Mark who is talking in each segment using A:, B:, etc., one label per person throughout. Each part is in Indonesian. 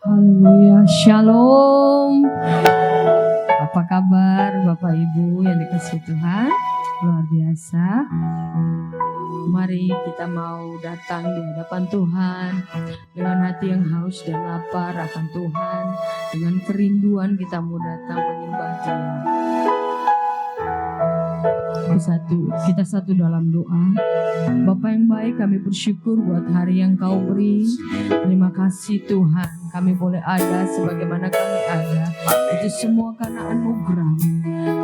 A: Haleluya, shalom. Apa kabar Bapak Ibu yang dikasihi Tuhan? Luar biasa. Mari kita mau datang di hadapan Tuhan dengan hati yang haus dan lapar akan Tuhan. Dengan kerinduan kita mau datang menyembah Dia. Kita satu dalam doa. Bapa yang baik, kami bersyukur buat hari yang Kau beri. Terima kasih Tuhan, kami boleh ada sebagaimana kami ada. Itu semua karena anugerah.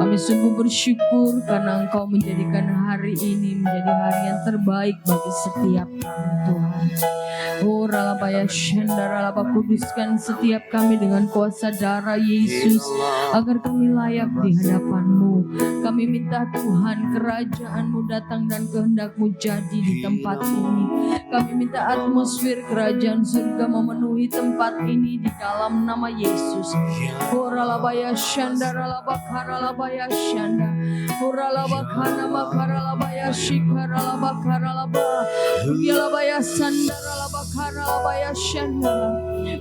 A: Kami sungguh bersyukur karena Engkau menjadikan hari ini menjadi hari yang terbaik bagi setiap kami Tuhan. Oh Ralabaya Shandaralaba, kuduskan setiap kami dengan kuasa darah Yesus agar kami layak di hadapan-Mu. Kami minta Tuhan kerajaan-Mu datang dan kehendak-Mu jadi di tempat ini. Kami minta atmosfer kerajaan surga memenuhi tempat ini di dalam nama Yesus. Oh Ralabaya Shandaralaba Karalabaya Shanda. Oh Ralaba Kanama Karalabaya Shikaralaba Karalaba. Yalabaya Sandaralaba Karalabaya Shanda.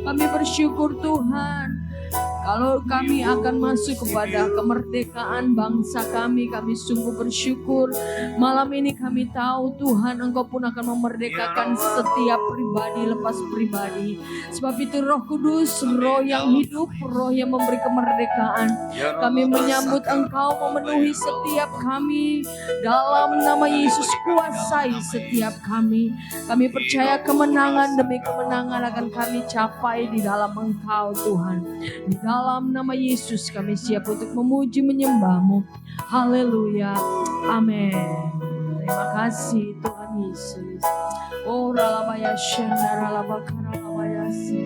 A: Kami bersyukur Tuhan kalau kami akan masuk kepada kemerdekaan bangsa kami sungguh bersyukur. Malam ini kami tahu Tuhan Engkau pun akan memerdekakan setiap pribadi lepas pribadi. Sebab itu Roh Kudus, Roh yang hidup, Roh yang memberi kemerdekaan. Kami menyambut Engkau memenuhi setiap kami dalam nama Yesus. Kuasai setiap kami. Kami percaya kemenangan demi kemenangan akan kami capai di dalam Engkau Tuhan. Di dalam nama Yesus kami siap untuk memuji menyembah-Mu. Haleluya. Amin. Terima kasih Tuhan Yesus. Oh ralabaya shandaralaba karalabaya si.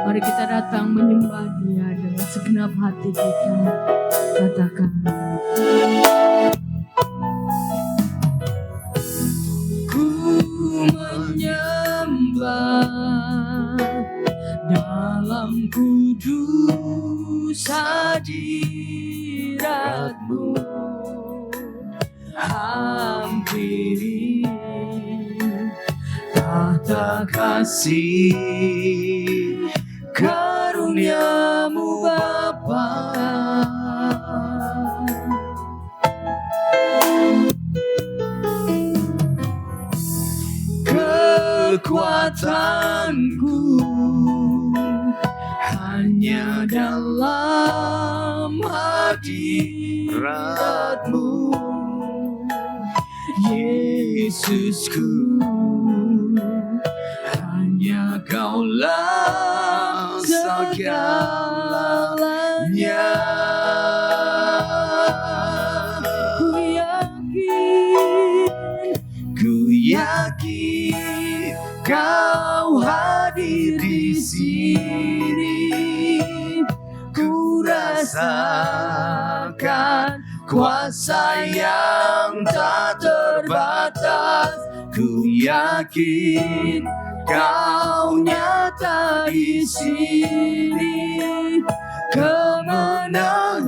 A: Mari kita datang menyembah Dia dengan segenap hati kita. Katakan. Ku menyembah dalam kudus hadirat-Mu, hampiri tahta kasih karunia-Mu Bapa. Kekuatanku hanya dalam hadirat-Mu, Yesusku. Hanya Kaulah segalanya. Ku yakin Kau hadir di sini. Ku rasakan kuasa yang tak terbatas. Ku yakin Kau nyata di sini. Kemenangan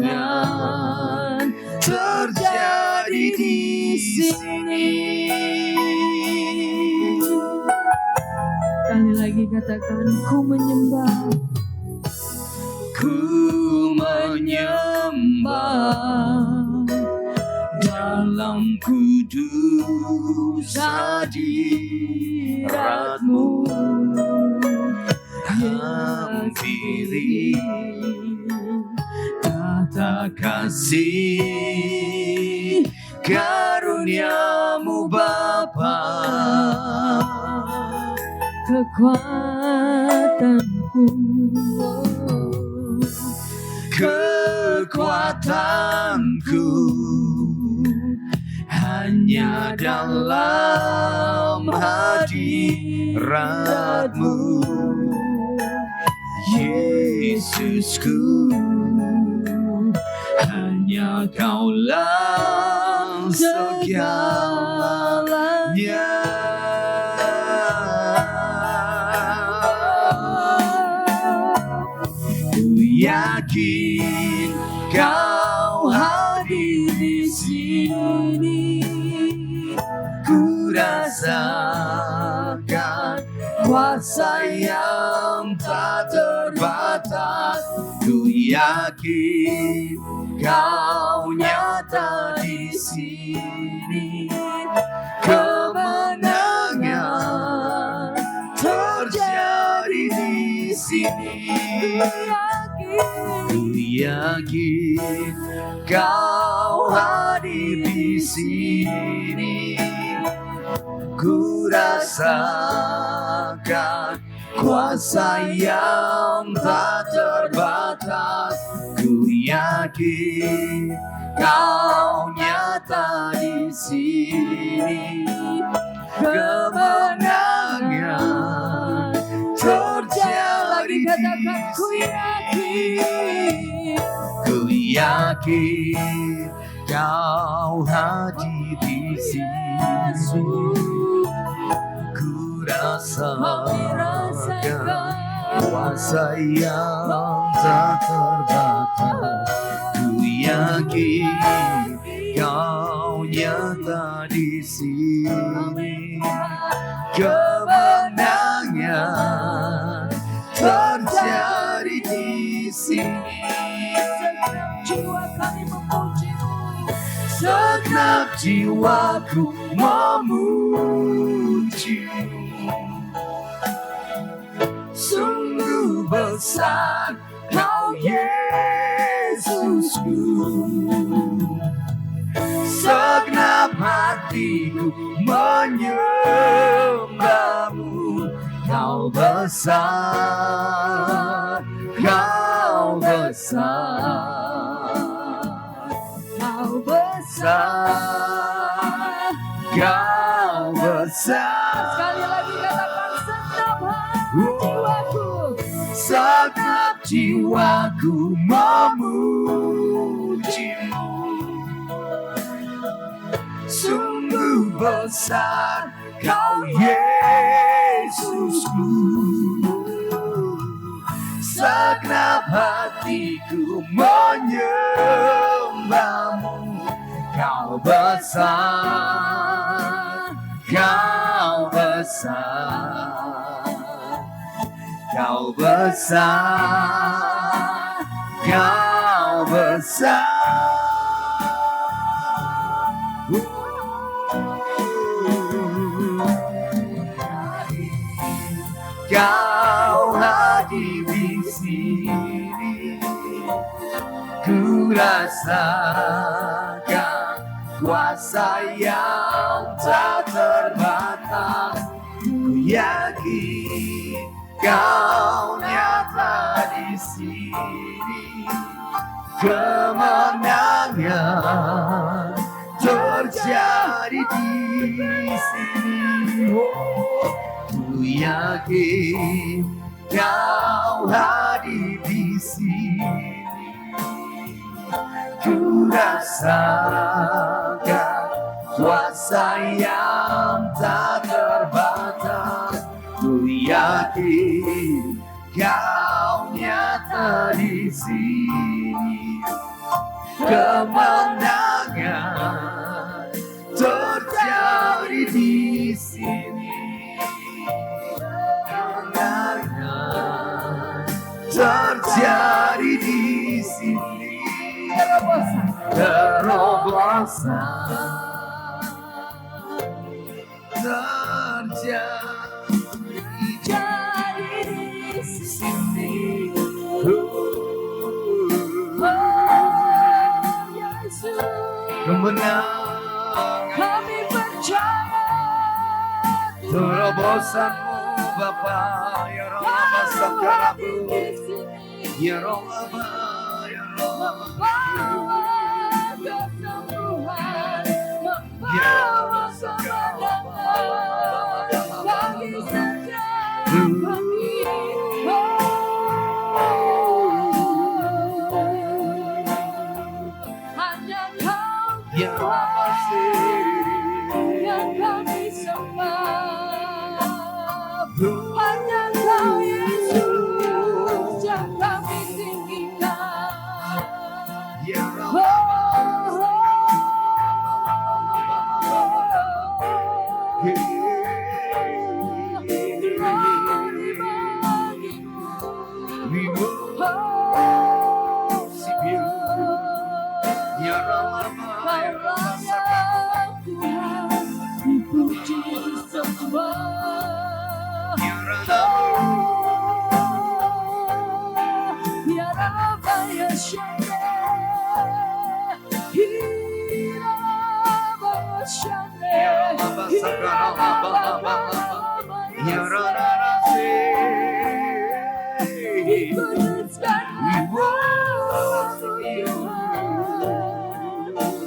A: terjadi di sini. Sekali lagi katakan, ku menyembah. Ku menyembah dalam kudus hadirat-Mu, hampiri tahta kasih karunia-Mu Bapa. Kekuatanku, kekuatanku hanya dalam hadirat-Mu, Yesusku. Hanya Kaulah segalanya. Yakin Kau hadir di sini. Ku rasakan kuasa yang
B: terbatas. Ku yakin Kau nyata di sini. Kemenangan terjadi di sini. Ku yakin Kau hadir di sini. Ku rasakan kuasa yang tak terbatas. Ku yakin Kau nyata di sini. Kemenangan terjadi di sini. Ku yakin Kau hadir di sini. Ku rasakan kuasa yang tak terbatas. Ku yakin Kau nyata di sini. Kemenangan terjadi di sini. Segenap jiwaku memujimu. Sungguh besar Kau Yesusku. Segenap hatiku menyembahmu. Kau besar, Kau besar, Kau besar, Kau besar.
A: Sekali lagi katakan segenap jiwaku.
B: Segenap jiwaku memujimu. Sungguh besar Kau Yesusku. Segenap hatiku menyembahmu. Kau besar, Kau besar, Kau besar, Kau besar. Kau hadir di sini. Ku rasakan kuasa yang tak terbatas. Ku yakin Kau nyata di sini. Kemenangan terjadi di sini. Ku yakin Kau hadir di sini. Ku rasakan kuasa yang tak terbatas. Ku yakin Kau nyata di sini. Kemenangan terjadi di sini. Kemenangan terjadi di sini. Terobosan terjadi di sini. Kemenangan
A: Kami percaya
B: terobosan-Mu Bapa. Ya Rama Sakarabu, Ya Rama, Ya Rama, Ya Rama Sakarabu,
A: bagi setiap kami. Hanya Kau
B: Ya Rama
A: yang kami sembah. Hanya Kau Yesus yang kami tinggikan.
B: Ya
A: Oh,
B: Rama.
A: glory bagimu.
B: We will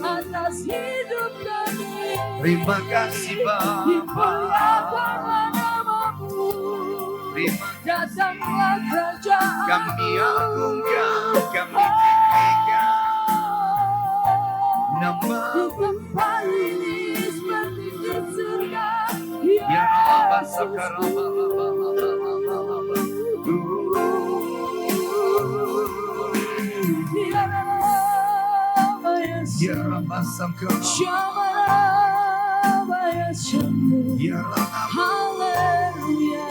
A: Atas hidup kami,
B: Terima kasih Bapa.
A: dimuliakanlah namamu. Datanglah kerajaan
B: Kami agungkan, kami tinggikan
A: di
B: nama
A: tempat ini seperti di surga.
B: Ya Rabba Sakaraba.
A: Ya Rabba
B: Ya Rabba Sakaraba.
A: Shabbat ya Shalom.
B: Ya Rabba.
A: Haleluya.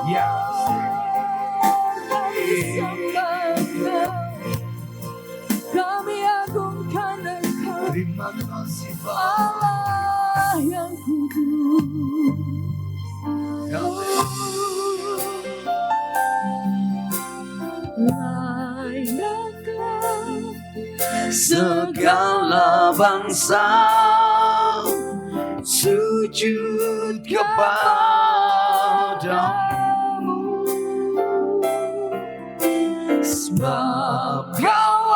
B: Ya
A: Kami agungkan Engkau,
B: Terima kasih Bapa.
A: Allah yang kudus. Lainaklah
B: Segala bangsa sujud kepadamu, sebab Kau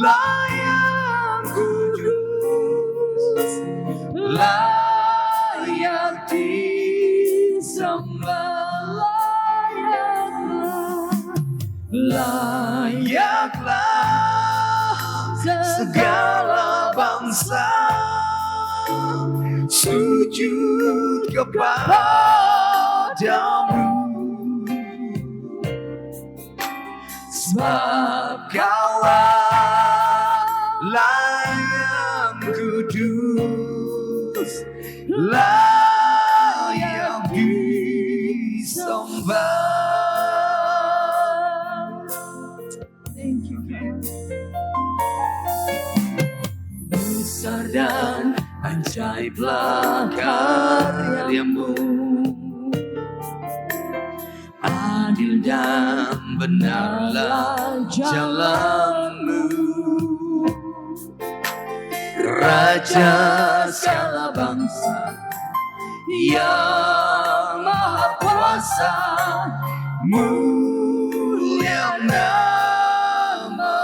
B: layak kudus, layak disembah, layaklah segala bangsa sujud kepadamu, sebab Kau layak kudus, layak disembah.
A: Thank you, God.
B: Besar dan ajaiblah karyamu, adil dan benarlah jalanmu, Raja segala bangsa yang maha kuasa, mulia namamu.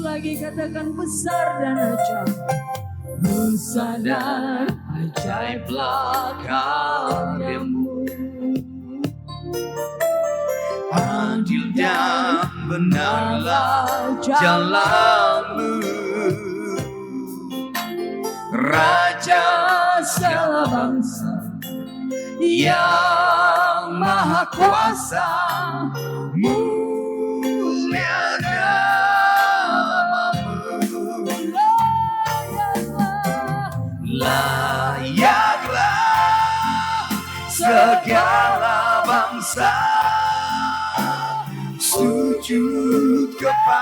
A: Lagi katakan besar dan ajaib. Besar dan
B: Ajaiblah karyamu, adil dan benarlah jalanmu, Raja segala bangsa yang maha kuasa, mulia namamu. Layaklah segala bangsa sujud kepadamu,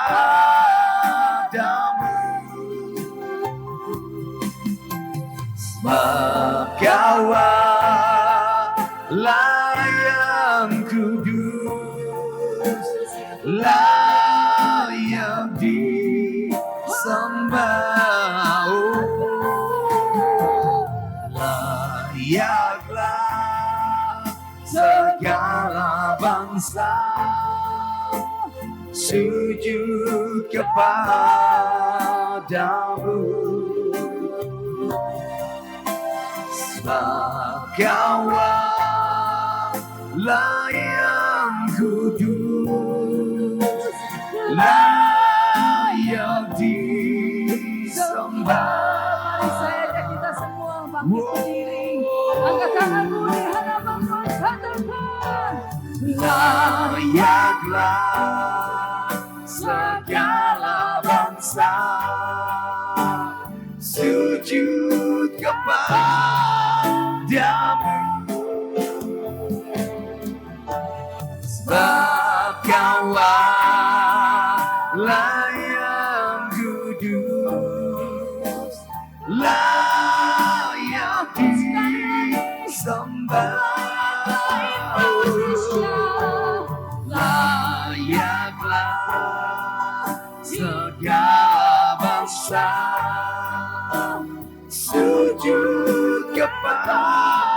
B: sebab Kau layak kudus, layak disembah. Layaklah segala bangsa sujud kepadamu, sebab Kau layak kudus, layak disembah.
A: Mari saya ajak kita semua bangkit berdiri. Angkat tanganmu di hadapan Tuhan, katakan
B: Layaklah segala bangsa sujud kepadamu, sebab Kau layak kudus, sembah. Layaklah segala bangsa sujud kepadamu.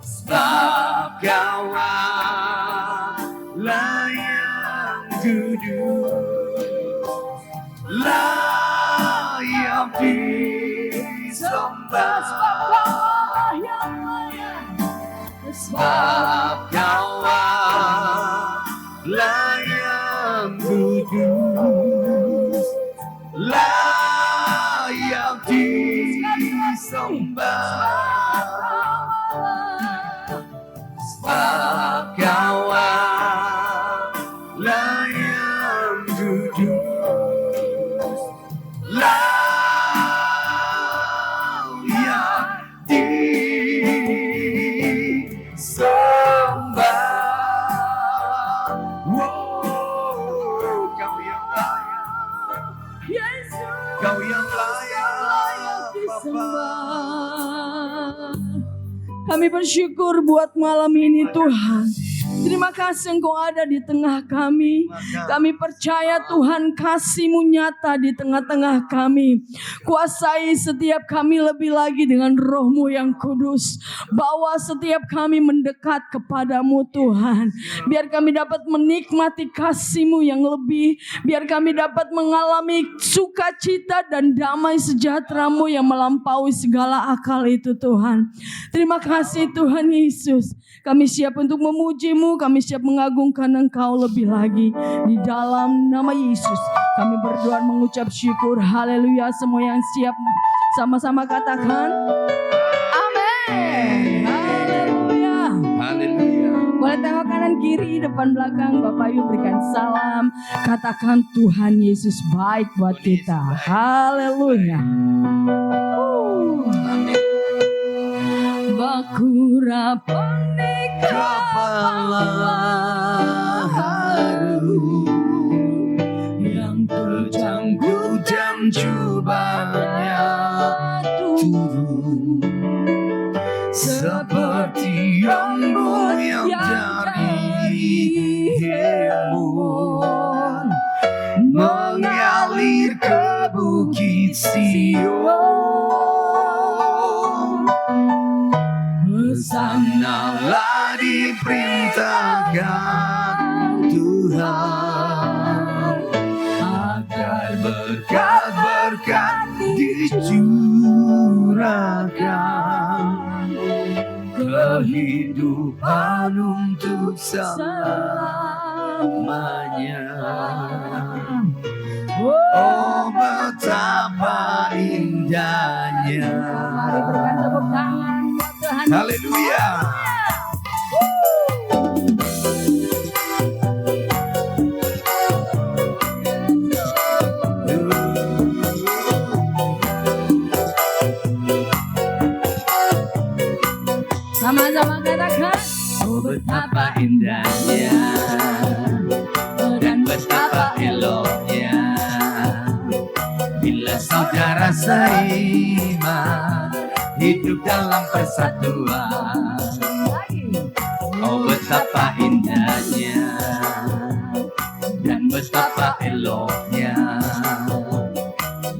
B: Sebab Kaulah yang kudus, layak disembah. Sebab Kaulah yang kudus, layak disembah. Sebab Kaulah yang kudus, layak disembah. Wow, Kau yang layak, Kau yang layak disembah.
A: Kami bersyukur buat malam ini Tuhan. Terima kasih Engkau ada di tengah kami. Kami percaya Tuhan kasih-Mu nyata di tengah-tengah kami. Kuasai setiap kami lebih lagi dengan Roh-Mu yang kudus. Bawa setiap kami mendekat kepadamu Tuhan. Biar kami dapat menikmati kasih-Mu yang lebih. Biar kami dapat mengalami sukacita dan damai sejahtera-Mu yang melampaui segala akal itu Tuhan. Terima kasih Tuhan Yesus. Kami siap untuk memuji-Mu, kami siap mengagungkan Engkau lebih lagi. Di dalam nama Yesus kami berdoa mengucap syukur. Haleluya. Semua yang siap sama-sama katakan amin. Haleluya.
B: Haleluya.
A: Boleh tengok kanan kiri, depan belakang. Bapak Ibu berikan salam. Katakan Tuhan Yesus baik buat kita. Haleluya. Bakura
B: Kepala haru yang terjangkut dan jubahnya turun seperti embun yang dari Hermon mengalir ke bukit Sion. Sanalah diperintahkan Tuhan agar berkat-berkat dicurahkan, kehidupan untuk selamanya. Oh, betapa indahnya.
A: Mari berikan tepuk tangan buat Tuhan.
B: Haleluya.
A: Sama-sama katakan,
B: Oh, betapa indahnya dan betapa eloknya bila saudara seiman hidup dalam persatuan. Oh, betapa indahnya dan betapa eloknya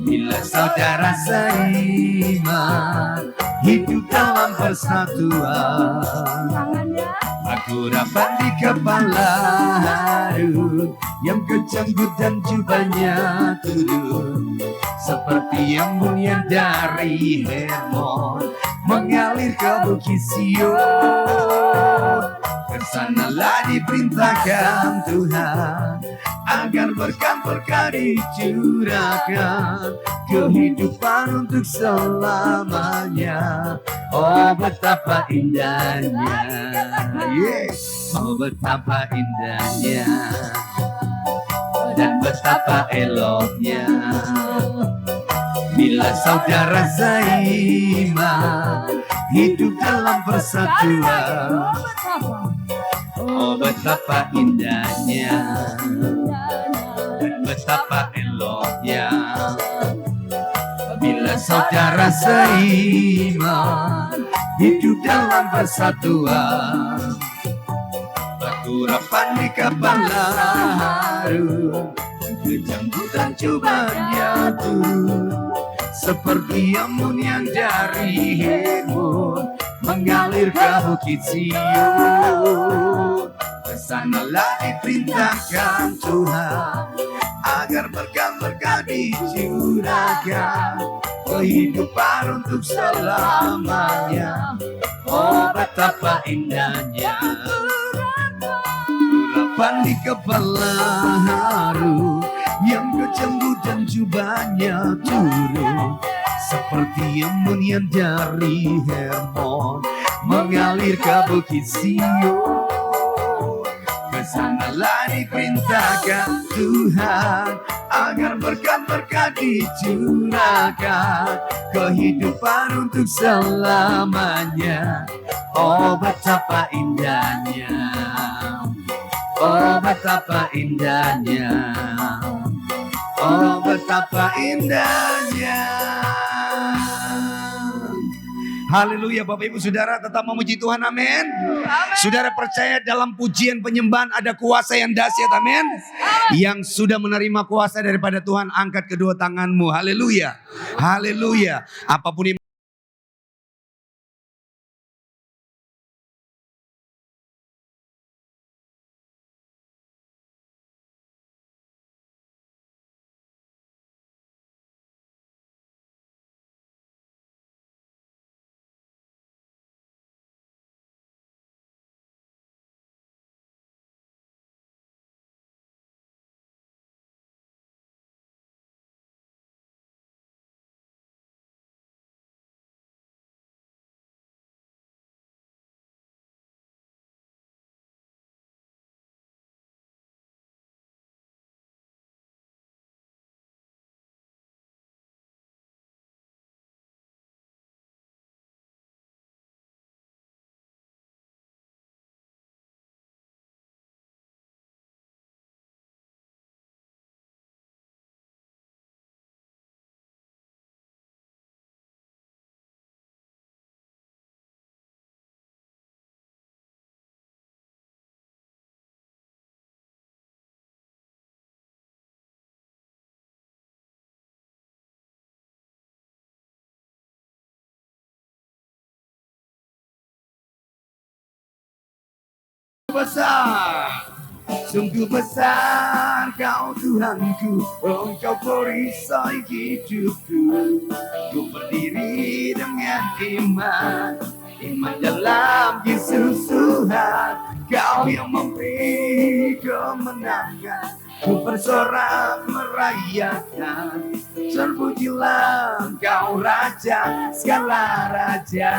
B: bila saudara seiman hidup dalam persatuan. Aku dapat di kepala Harun yang kejanggut dan jubahnya turun seperti embun yang dari Hermon mengalir ke bukit Sion. Kesanalah diperintahkan Tuhan agar berkat-berkat dicurahkan, kehidupan untuk selamanya. Oh, betapa indahnya, yes. Oh, betapa indahnya dan betapa eloknya bila saudara seiman hidup dalam persatuan. Oh, betapa indahnya dan betapa eloknya Bila saudara seiman hidup dalam persatuan, batu rapan di kepala haru, kejanggutan cobanya turun, seperti amunian dari Hermon mengalir ke Bukit Sion. Kesanalah diperintahkan Tuhan agar berkat-berkat dicurahkan, kehidupan untuk selamanya. Oh betapa indahnya urapan di kepala haru, yang kecembur dan jubahnya turun, seperti amunian dari Hermon mengalir ke Bukit Sion. Kesanalah diperintahkan Tuhan agar berkat-berkat dicurahkan, kehidupan untuk selamanya. Oh betapa indahnya, oh betapa indahnya, oh betapa indahnya. Haleluya. Bapak Ibu Saudara tetap memuji Tuhan, amin. Saudara percaya dalam pujian penyembahan ada kuasa yang dahsyat, amin. Yang sudah menerima kuasa daripada Tuhan, angkat kedua tanganmu, haleluya. Haleluya. Apapun yang besar, sungguh besar Kau Tuhanku, Engkau perisai hidupku. Ku berdiri dengan iman, iman dalam Yesus Tuhan. Kau yang memberi kemenangan, ku bersorak merayakan. Terpujilah Engkau Raja segala raja.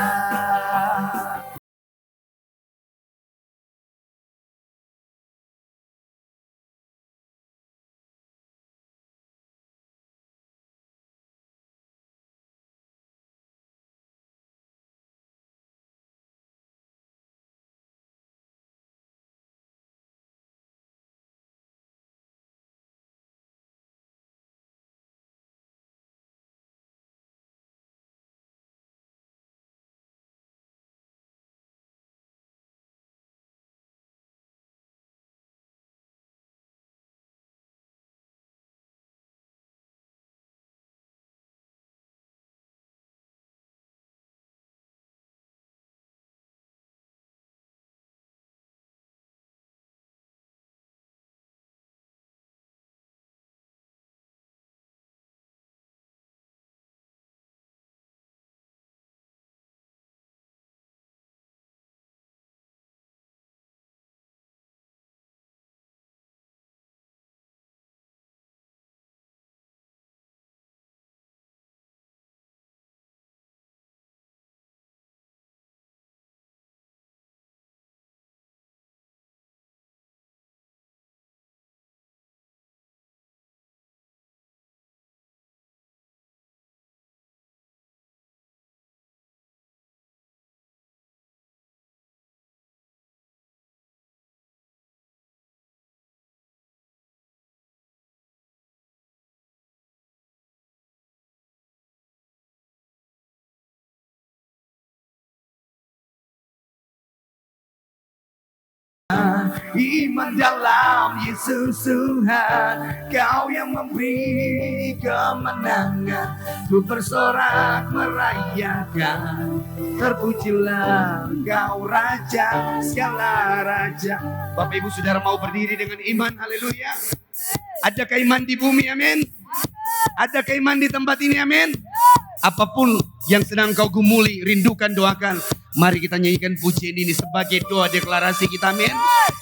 B: iman dalam Yesus Tuhan. Kau yang memberi kemenangan, ku bersorak merayakan. Terpujilah Engkau Raja, segala Raja. Bapak Ibu Saudara mau berdiri dengan iman, haleluya. Adakah iman di bumi, amin? Adakah iman di tempat ini, amin? Apapun yang sedang kau gumuli, rindukan, doakan. Mari kita nyanyikan pujian ini sebagai doa deklarasi kita, amin.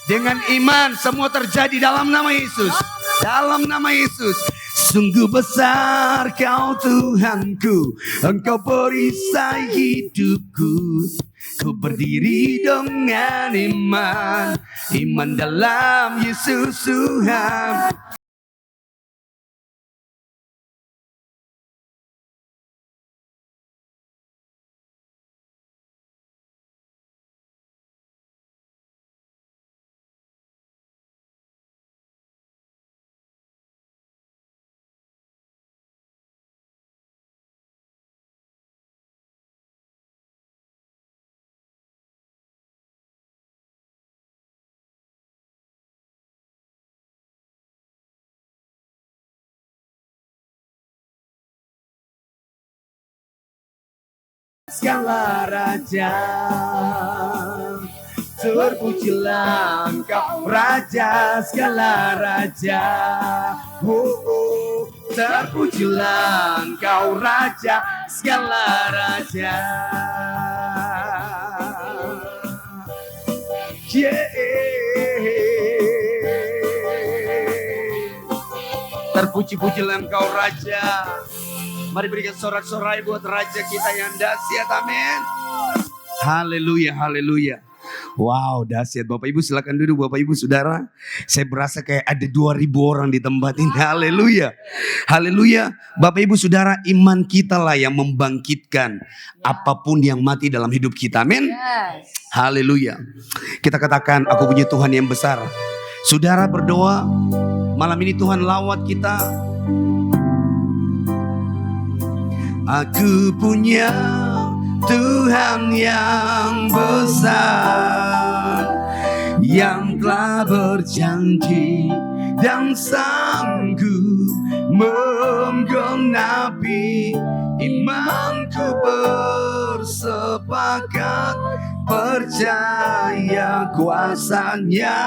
B: Dengan iman semua terjadi dalam nama Yesus. Dalam nama Yesus. Sungguh besar kau Tuhanku, Engkau perisai hidupku. Ku berdiri dengan iman, iman dalam Yesus Tuhan. Segala Raja, terpujilah Engkau Raja, segala Raja. Terpujilah Engkau Raja, segala Raja. Terpuji-pujilah Engkau Raja. Mari berikan sorak-sorai buat Raja kita yang dahsyat, amin. Haleluya, haleluya. Wow, dahsyat. Bapak Ibu silakan duduk, Bapak Ibu Saudara. Saya berasa kayak ada 2.000 orang di tempat ini. Haleluya. Haleluya. Bapak Ibu Saudara, iman kita lah yang membangkitkan apapun yang mati dalam hidup kita. Amin. Haleluya. Kita katakan, aku punya Tuhan yang besar. Saudara berdoa, malam ini Tuhan lawat kita. Aku punya Tuhan yang besar, yang telah berjanji dan sanggup menggenapi. Imanku bersepakat percaya kuasanya.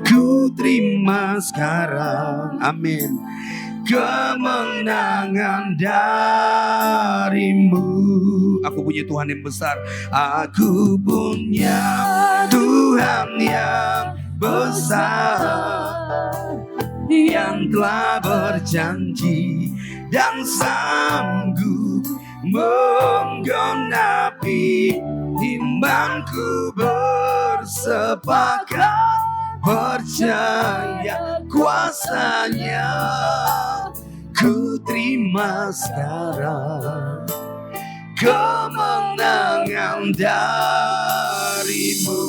B: Ku terima sekarang, amin, kemenangan darimu. Aku punya Tuhan yang besar. Aku punya Tuhan yang besar, yang telah berjanji dan sanggup menggenapi. Imanku bersepakat percaya kuasanya. Ku terima sekarang kemenangan darimu.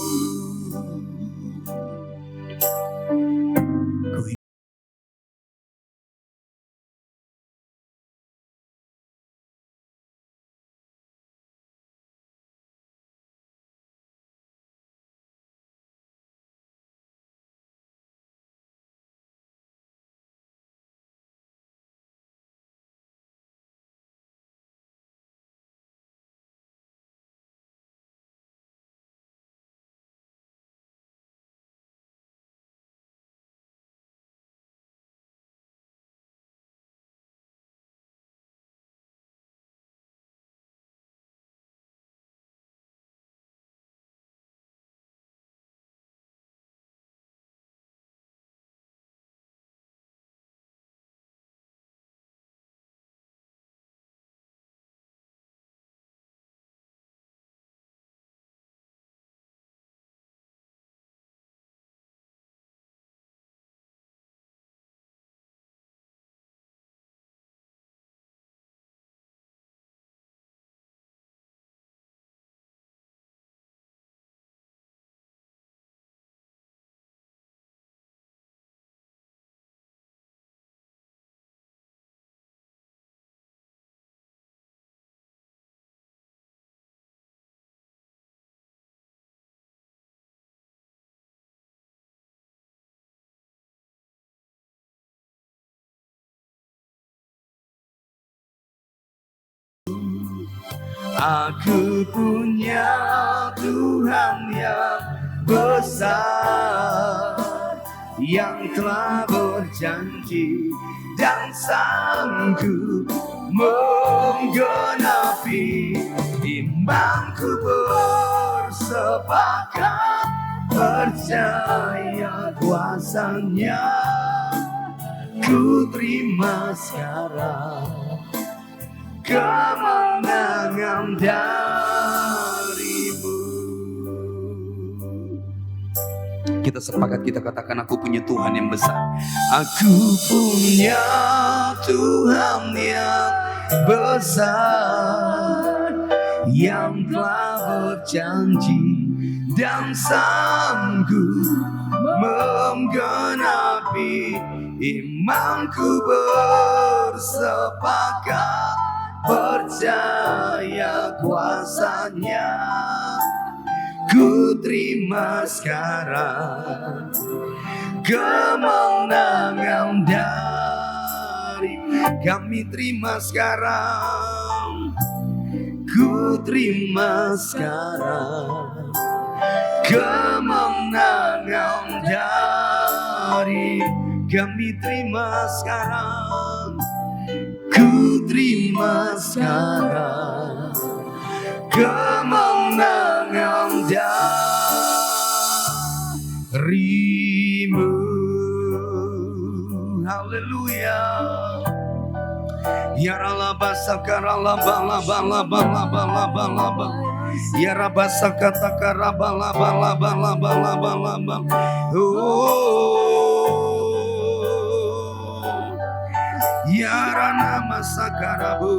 B: Aku punya Tuhan yang besar, yang telah berjanji dan sanggup menggenapi imanku. Bersepakat percaya kuasanya, ku terima sekarang kemenangan darimu. Kita sepakat, kita katakan, aku punya Tuhan yang besar. Aku punya Tuhan yang besar, yang telah berjanji dan sanggup menggenapi imanku. Bersepakat percaya kuasanya, ku terima sekarang kemenangan dari kami. Terima sekarang, ku terima sekarang kemenangan dari kami. Terima sekarang, ku terima sekarang kemenangan darimu. Haleluya. Ya ralaba sakarala bala bala bala bala bala bala. Ya rabasa kata karabala bala bala bala bala bala. Ya rana masakarabu.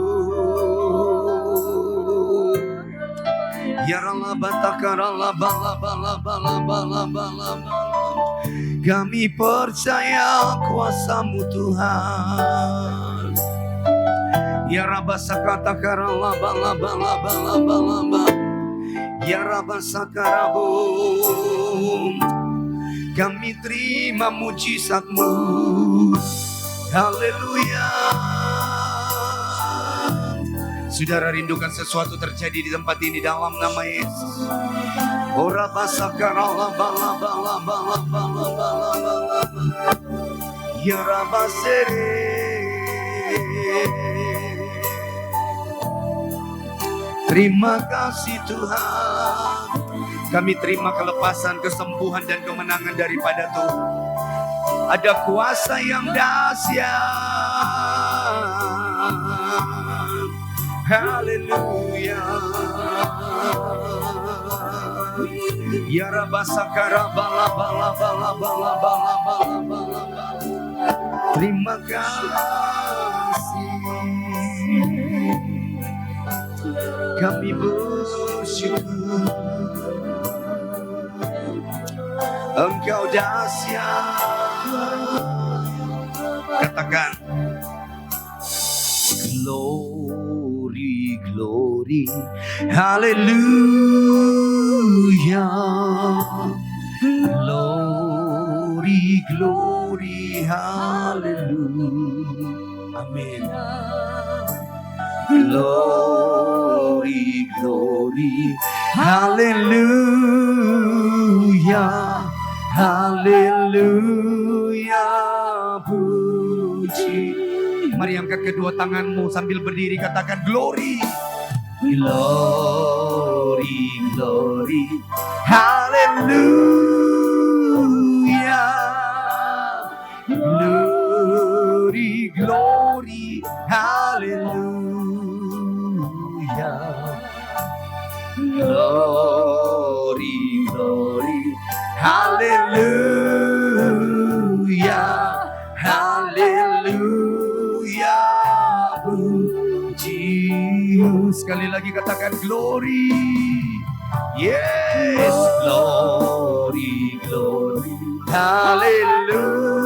B: Ya ralaba takarala bala bala bala bala bala bala. Kami percaya kuasa-Mu Tuhan. Ya rabasa kata karala bala bala bala bala bala. Ya rabasa karabum, kami terima mujizat-Mu. Haleluya. Saudara rindukan sesuatu terjadi di tempat ini dalam nama Yesus. Ora basa karala bala bala bala bala bala bala. Ya rabasere. Terima kasih Tuhan. Kami terima kelepasan, kesembuhan dan kemenangan daripada Tuhan. Ada kuasa yang dahsyat. Haleluya. Ya rabasakara bala bala bala bala bala bala bala. Terima kasih. Kami bersyukur, Engkau dahsyat. Katakan, glory, glory, hallelujah. Glory, glory, hallelujah. Amin. Glory, glory, hallelujah, hallelujah, puji. Mari angkat kedua tanganmu sambil berdiri, katakan glory, glory, glory, hallelujah, glory, glory, hallelujah. Glory, glory, hallelujah, hallelujah, puji. Sekali lagi katakan glory. Yes, glory, glory, hallelujah.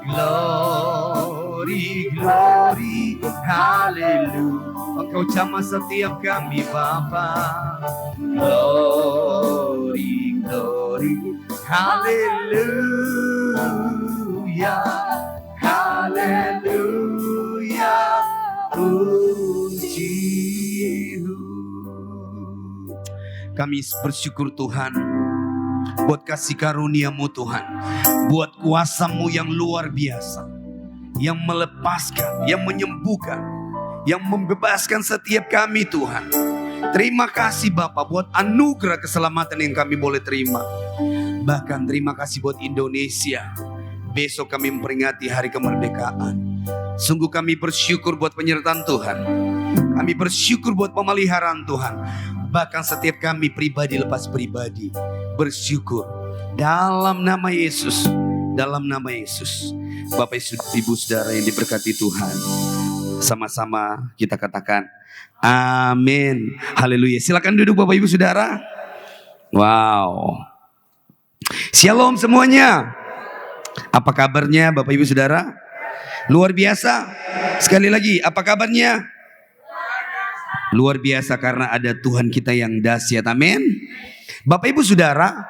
B: Glory, glory, hallelujah. Engkau jamah setiap kami Bapa. Glory, glory, hallelujah, hallelujah, puji. Kami bersyukur Tuhan buat kasih karunia-Mu Tuhan, buat kuasa-Mu yang luar biasa, yang melepaskan, yang menyembuhkan, yang membebaskan setiap kami Tuhan. Terima kasih Bapa buat anugerah keselamatan yang kami boleh terima. Bahkan terima kasih buat Indonesia. Besok kami memperingati hari kemerdekaan. Sungguh kami bersyukur buat penyertaan Tuhan. Kami bersyukur buat pemeliharaan Tuhan. Bahkan setiap kami pribadi lepas pribadi bersyukur dalam nama Yesus. Dalam nama Yesus. Bapak Ibu Saudara yang diberkati Tuhan, sama-sama kita katakan amin. Haleluya. Silakan duduk Bapak Ibu Saudara. Wow. Shalom semuanya. Apa kabarnya Bapak Ibu Saudara? Luar biasa. Sekali lagi, apa kabarnya? Luar biasa karena ada Tuhan kita yang dahsyat. Amin. Bapak Ibu Saudara,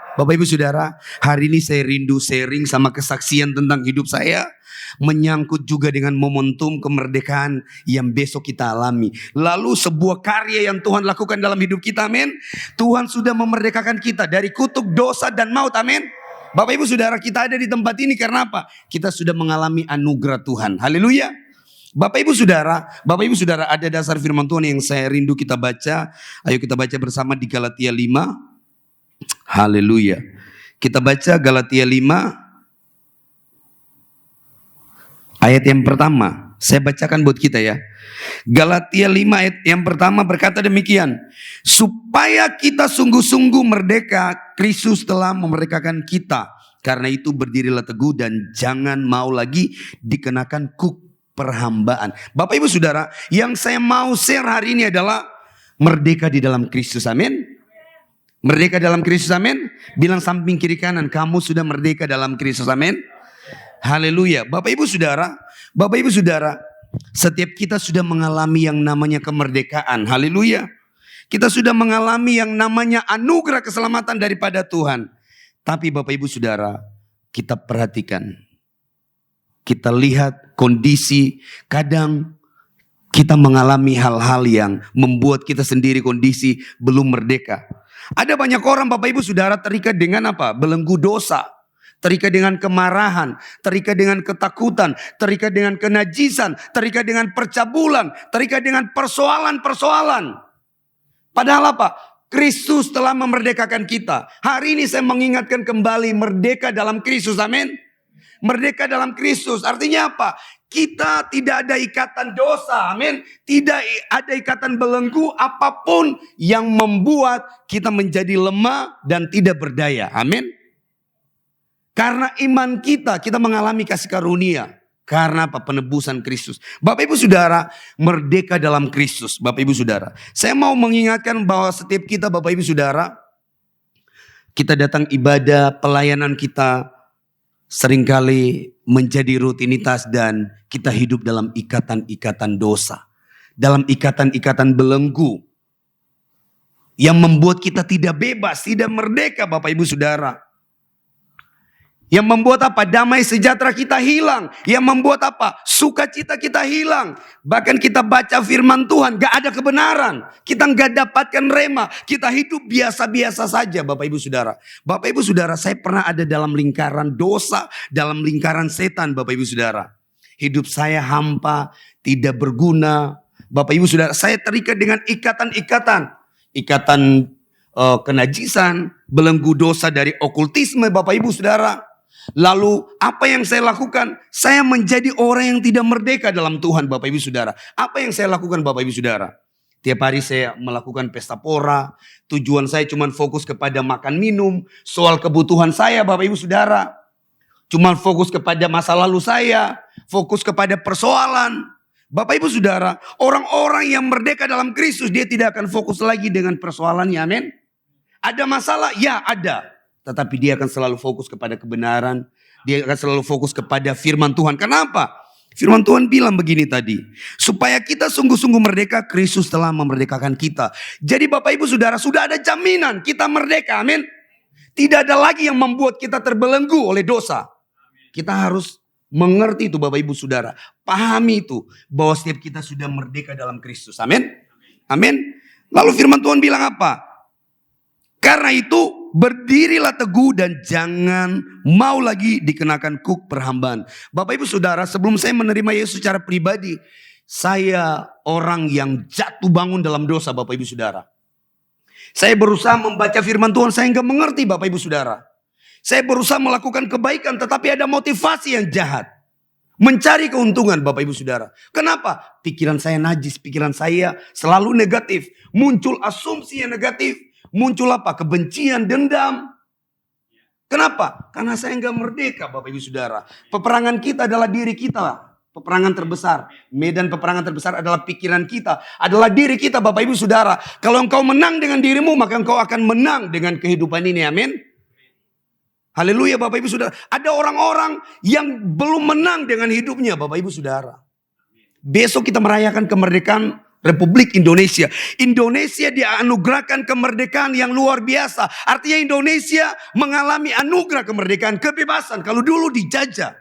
B: hari ini saya rindu sharing sama kesaksian tentang hidup saya, menyangkut juga dengan momentum kemerdekaan yang besok kita alami. Lalu sebuah karya yang Tuhan lakukan dalam hidup kita, amin. Tuhan sudah memerdekakan kita dari kutuk dosa dan maut, amin. Bapak Ibu Saudara, kita ada di tempat ini karena apa? Kita sudah mengalami anugerah Tuhan. Haleluya. Bapak Ibu Saudara, ada dasar firman Tuhan yang saya rindu kita baca. Ayo kita baca bersama di Galatia 5. Haleluya. Kita baca Galatia 5 ayat yang pertama. Saya bacakan buat kita ya. Galatia 5 ayat yang pertama berkata demikian. Supaya kita sungguh-sungguh merdeka, Kristus telah memerdekakan kita. Karena itu berdirilah teguh dan jangan mau lagi dikenakan kuk perhambaan. Bapak Ibu Saudara, yang saya mau share hari ini adalah merdeka di dalam Kristus, amin. Merdeka dalam Kristus, amin. Bilang samping kiri kanan, kamu sudah merdeka dalam Kristus, amin. Haleluya. Bapak Ibu Saudara, setiap kita sudah mengalami yang namanya kemerdekaan. Haleluya. Kita sudah mengalami yang namanya anugerah keselamatan daripada Tuhan. Tapi Bapak Ibu Saudara, kita perhatikan. Kita lihat kondisi, kadang kita mengalami hal-hal yang membuat kita sendiri kondisi belum merdeka. Ada banyak orang Bapak Ibu Saudara terikat dengan apa? Belenggu dosa. Terikat dengan kemarahan, terikat dengan ketakutan, terikat dengan kenajisan, terikat dengan percabulan, terikat dengan persoalan-persoalan. Padahal apa? Kristus telah memerdekakan kita. Hari ini saya mengingatkan kembali merdeka dalam Kristus, amin. Merdeka dalam Kristus artinya apa? Kita tidak ada ikatan dosa, amin. Tidak ada ikatan belenggu apapun yang membuat kita menjadi lemah dan tidak berdaya, amin. Karena iman kita mengalami kasih karunia. Karena apa? Penebusan Kristus. Bapak Ibu Saudara, merdeka dalam Kristus. Bapak Ibu Saudara, saya mau mengingatkan bahwa setiap kita Bapak Ibu Saudara, kita datang ibadah, pelayanan kita seringkali menjadi rutinitas dan kita hidup dalam ikatan-ikatan dosa. Dalam ikatan-ikatan belenggu. Yang membuat kita tidak bebas, tidak merdeka Bapak Ibu Saudara. Yang membuat apa? Damai sejahtera kita hilang. Yang membuat apa? Sukacita kita hilang. Bahkan kita baca firman Tuhan, gak ada kebenaran. Kita gak dapatkan rema. Kita hidup biasa-biasa saja Bapak Ibu Saudara. Bapak Ibu Saudara, saya pernah ada dalam lingkaran dosa, dalam lingkaran setan Bapak Ibu Saudara. Hidup saya hampa, tidak berguna. Bapak Ibu Saudara, saya terikat dengan ikatan-ikatan. Ikatan kenajisan, belenggu dosa dari okultisme Bapak Ibu Saudara. Lalu apa yang saya lakukan? Saya menjadi orang yang tidak merdeka dalam Tuhan Bapak Ibu Saudara. Apa yang saya lakukan Bapak Ibu Saudara? Tiap hari saya melakukan pesta pora. Tujuan saya cuma fokus kepada makan minum. Soal kebutuhan saya Bapak Ibu Saudara. Cuma fokus kepada masa lalu saya. Fokus kepada persoalan. Bapak Ibu Saudara, orang-orang yang merdeka dalam Kristus, dia tidak akan fokus lagi dengan persoalannya, amin. Ada masalah? Ya ada. Tetapi dia akan selalu fokus kepada kebenaran. Dia akan selalu fokus kepada firman Tuhan. Kenapa? Firman Tuhan bilang begini tadi. Supaya kita sungguh-sungguh merdeka, Kristus telah memerdekakan kita. Jadi Bapak Ibu Saudara, sudah ada jaminan kita merdeka. Amin. Tidak ada lagi yang membuat kita terbelenggu oleh dosa. Kita harus mengerti itu Bapak Ibu Saudara. Pahami itu. Bahwa setiap kita sudah merdeka dalam Kristus. Amin. Amin. Lalu firman Tuhan bilang apa? Karena itu berdirilah teguh dan jangan mau lagi dikenakan kuk perhambaan. Bapak ibu saudara, sebelum saya menerima Yesus secara pribadi, saya orang yang jatuh bangun dalam dosa Bapak ibu saudara. Saya berusaha membaca firman Tuhan, saya enggak mengerti Bapak ibu saudara. Saya berusaha melakukan kebaikan tetapi ada motivasi yang jahat. Mencari keuntungan Bapak ibu saudara. Kenapa? Pikiran saya najis, pikiran saya selalu negatif. Muncul asumsi yang negatif. Muncul apa? Kebencian, dendam. Kenapa? Karena saya enggak merdeka Bapak ibu saudara. Peperangan kita adalah diri kita. Peperangan terbesar. Medan peperangan terbesar adalah pikiran kita. Adalah diri kita Bapak ibu saudara. Kalau engkau menang dengan dirimu, maka engkau akan menang dengan kehidupan ini. Amin. Haleluya Bapak ibu saudara. Ada orang-orang yang belum menang dengan hidupnya Bapak ibu saudara. Besok kita merayakan kemerdekaan Republik Indonesia. Indonesia dianugerahkan kemerdekaan yang luar biasa. Artinya Indonesia mengalami anugerah kemerdekaan, kebebasan. Kalau dulu dijajah.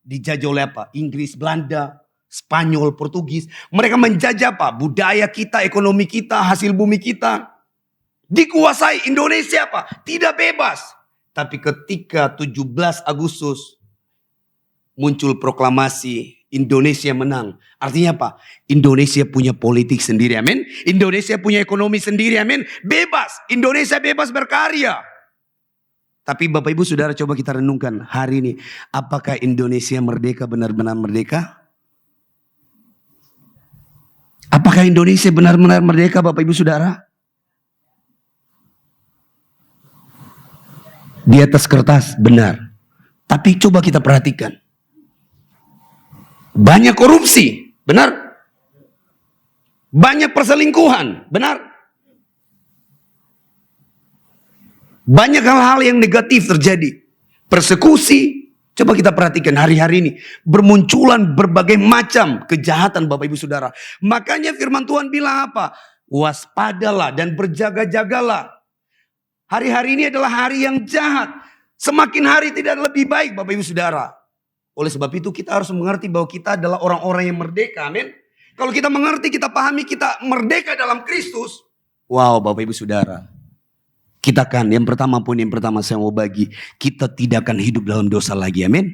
B: Dijajah oleh apa? Inggris, Belanda, Spanyol, Portugis. Mereka menjajah apa? Budaya kita, ekonomi kita, hasil bumi kita. Dikuasai. Indonesia apa? Tidak bebas. Tapi ketika 17 Agustus muncul proklamasi Indonesia menang. Artinya apa? Indonesia punya politik sendiri, amin. Indonesia punya ekonomi sendiri, amin. Bebas, Indonesia bebas berkarya. Tapi Bapak Ibu Saudara, coba kita renungkan hari ini. Apakah Indonesia merdeka, benar-benar merdeka? Apakah Indonesia benar-benar merdeka Bapak Ibu Saudara? Di atas kertas benar. Tapi coba kita perhatikan. Banyak korupsi, benar? Banyak perselingkuhan, benar? Banyak hal-hal yang negatif terjadi. Persekusi, coba kita perhatikan hari-hari ini. Bermunculan berbagai macam kejahatan Bapak Ibu Saudara. Makanya firman Tuhan bilang apa? Waspadalah dan berjaga-jagalah. Hari-hari ini adalah hari yang jahat. Semakin hari tidak lebih baik Bapak Ibu Saudara. Oleh sebab itu kita harus mengerti bahwa kita adalah orang-orang yang merdeka. Amin. Kalau kita mengerti, kita pahami kita merdeka dalam Kristus. Wow Bapak Ibu Saudara. Kita kan yang pertama saya mau bagi. Kita tidak akan hidup dalam dosa lagi. Amin.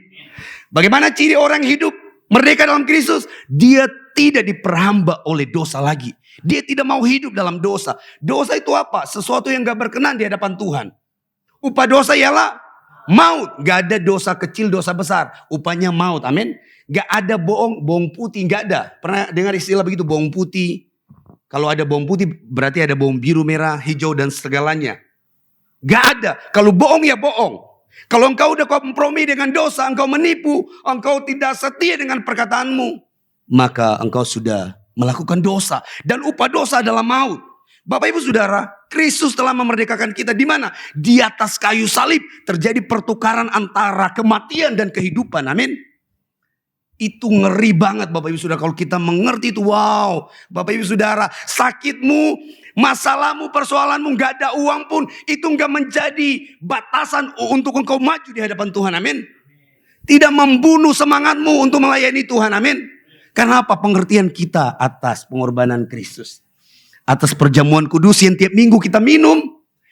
B: Bagaimana ciri orang hidup merdeka dalam Kristus? Dia tidak diperhamba oleh dosa lagi. Dia tidak mau hidup dalam dosa. Dosa itu apa? Sesuatu yang gak berkenan di hadapan Tuhan. Upah dosa ialah maut. Gak ada dosa kecil, dosa besar. Upahnya maut. Amin. Gak ada bohong putih. Gak ada. Pernah dengar istilah begitu, bohong putih? Kalau ada bohong putih berarti ada bohong biru, merah, hijau dan segalanya. Gak ada. Kalau bohong ya bohong. Kalau engkau udah kompromi dengan dosa, engkau menipu, engkau tidak setia dengan perkataanmu, maka engkau sudah melakukan dosa. Dan upah dosa adalah maut. Bapak Ibu Saudara, Kristus telah memerdekakan kita di mana? Di atas kayu salib terjadi pertukaran antara kematian dan kehidupan. Amin. Itu ngeri banget Bapak Ibu Saudara. Kalau kita mengerti itu, wow. Bapak Ibu Saudara, sakitmu, masalahmu, persoalanmu, gak ada uang pun, itu gak menjadi batasan untuk engkau maju di hadapan Tuhan. Amin. Tidak membunuh semangatmu untuk melayani Tuhan. Amin. Karena apa? Pengertian kita atas pengorbanan Kristus. Atas perjamuan kudus yang tiap minggu kita minum.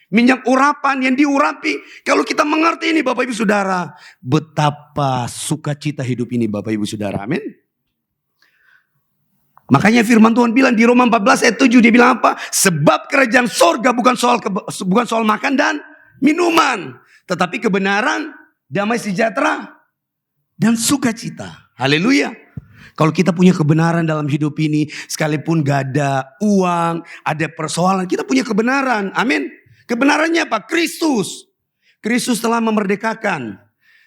B: Minyak urapan yang diurapi. Kalau kita mengerti ini Bapak Ibu Saudara. Betapa sukacita hidup ini Bapak Ibu Saudara. Amin. Makanya firman Tuhan bilang di Roma 14 ayat 7. Dia bilang apa? Sebab kerajaan sorga bukan soal makan dan minuman. Tetapi kebenaran, damai sejahtera, dan sukacita. Haleluya. Kalau kita punya kebenaran dalam hidup ini, sekalipun gak ada uang, ada persoalan, kita punya kebenaran. Amin. Kebenarannya apa? Kristus. Kristus telah memerdekakan.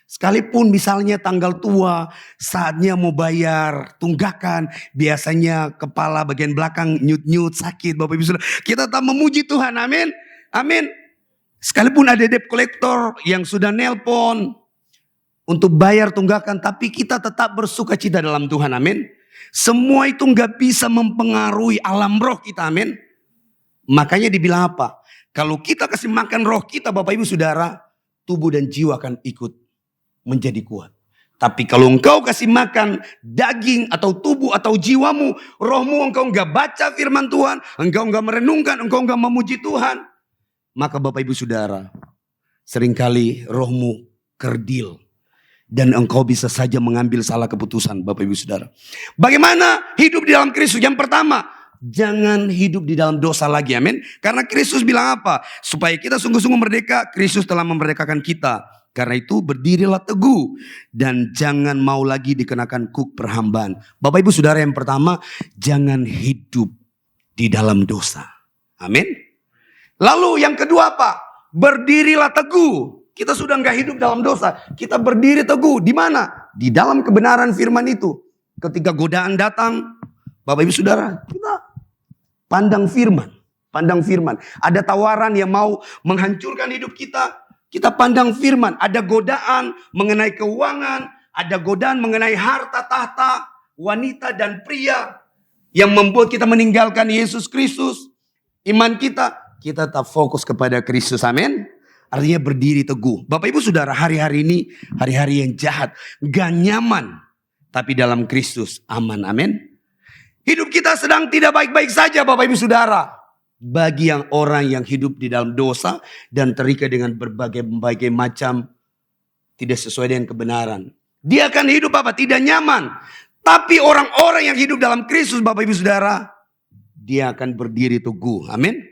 B: Sekalipun misalnya tanggal tua, saatnya mau bayar tunggakan, biasanya kepala bagian belakang nyut-nyut, sakit. Bapak Ibu Saudara, kita tetap memuji Tuhan. Amin. Amin. Sekalipun ada debt collector yang sudah nelpon untuk bayar tunggakan, tapi kita tetap bersuka cita dalam Tuhan. Amin. Semua itu gak bisa mempengaruhi alam roh kita. Amin. Makanya dibilang apa? Kalau kita kasih makan roh kita Bapak Ibu Saudara, tubuh dan jiwa akan ikut menjadi kuat. Tapi kalau engkau kasih makan daging atau tubuh atau jiwamu, rohmu engkau gak baca firman Tuhan, engkau gak merenungkan, engkau gak memuji Tuhan, Maka Bapak Ibu Saudara, seringkali rohmu kerdil. Dan engkau bisa saja mengambil salah keputusan Bapak Ibu Saudara. Bagaimana hidup di dalam Kristus? Yang pertama, jangan hidup di dalam dosa lagi, amin. Karena Kristus bilang apa? Supaya kita sungguh-sungguh merdeka, Kristus telah memerdekakan kita. Karena itu berdirilah teguh dan jangan mau lagi dikenakan kuk perhambaan. Bapak Ibu Saudara, yang pertama, jangan hidup di dalam dosa. Amin. Lalu yang kedua apa? Berdirilah teguh. Kita sudah nggak hidup dalam dosa. Kita berdiri teguh. Di mana? Di dalam kebenaran firman itu. Ketika godaan datang, Bapak Ibu Saudara, kita pandang firman. Pandang firman. Ada tawaran yang mau menghancurkan hidup kita. Kita pandang firman. Ada godaan mengenai keuangan. Ada godaan mengenai harta tahta, wanita dan pria. Yang membuat kita meninggalkan Yesus Kristus. Iman kita tetap fokus kepada Kristus. Amin. Artinya berdiri teguh. Bapak Ibu Saudara, hari-hari ini hari-hari yang jahat. Gak nyaman. Tapi dalam Kristus aman. Amin. Hidup kita sedang tidak baik-baik saja Bapak Ibu Saudara. Bagi yang orang yang hidup di dalam dosa dan terikat dengan berbagai macam tidak sesuai dengan kebenaran. Dia akan hidup apa? Tidak nyaman. Tapi orang-orang yang hidup dalam Kristus Bapak Ibu Saudara, dia akan berdiri teguh. Amin.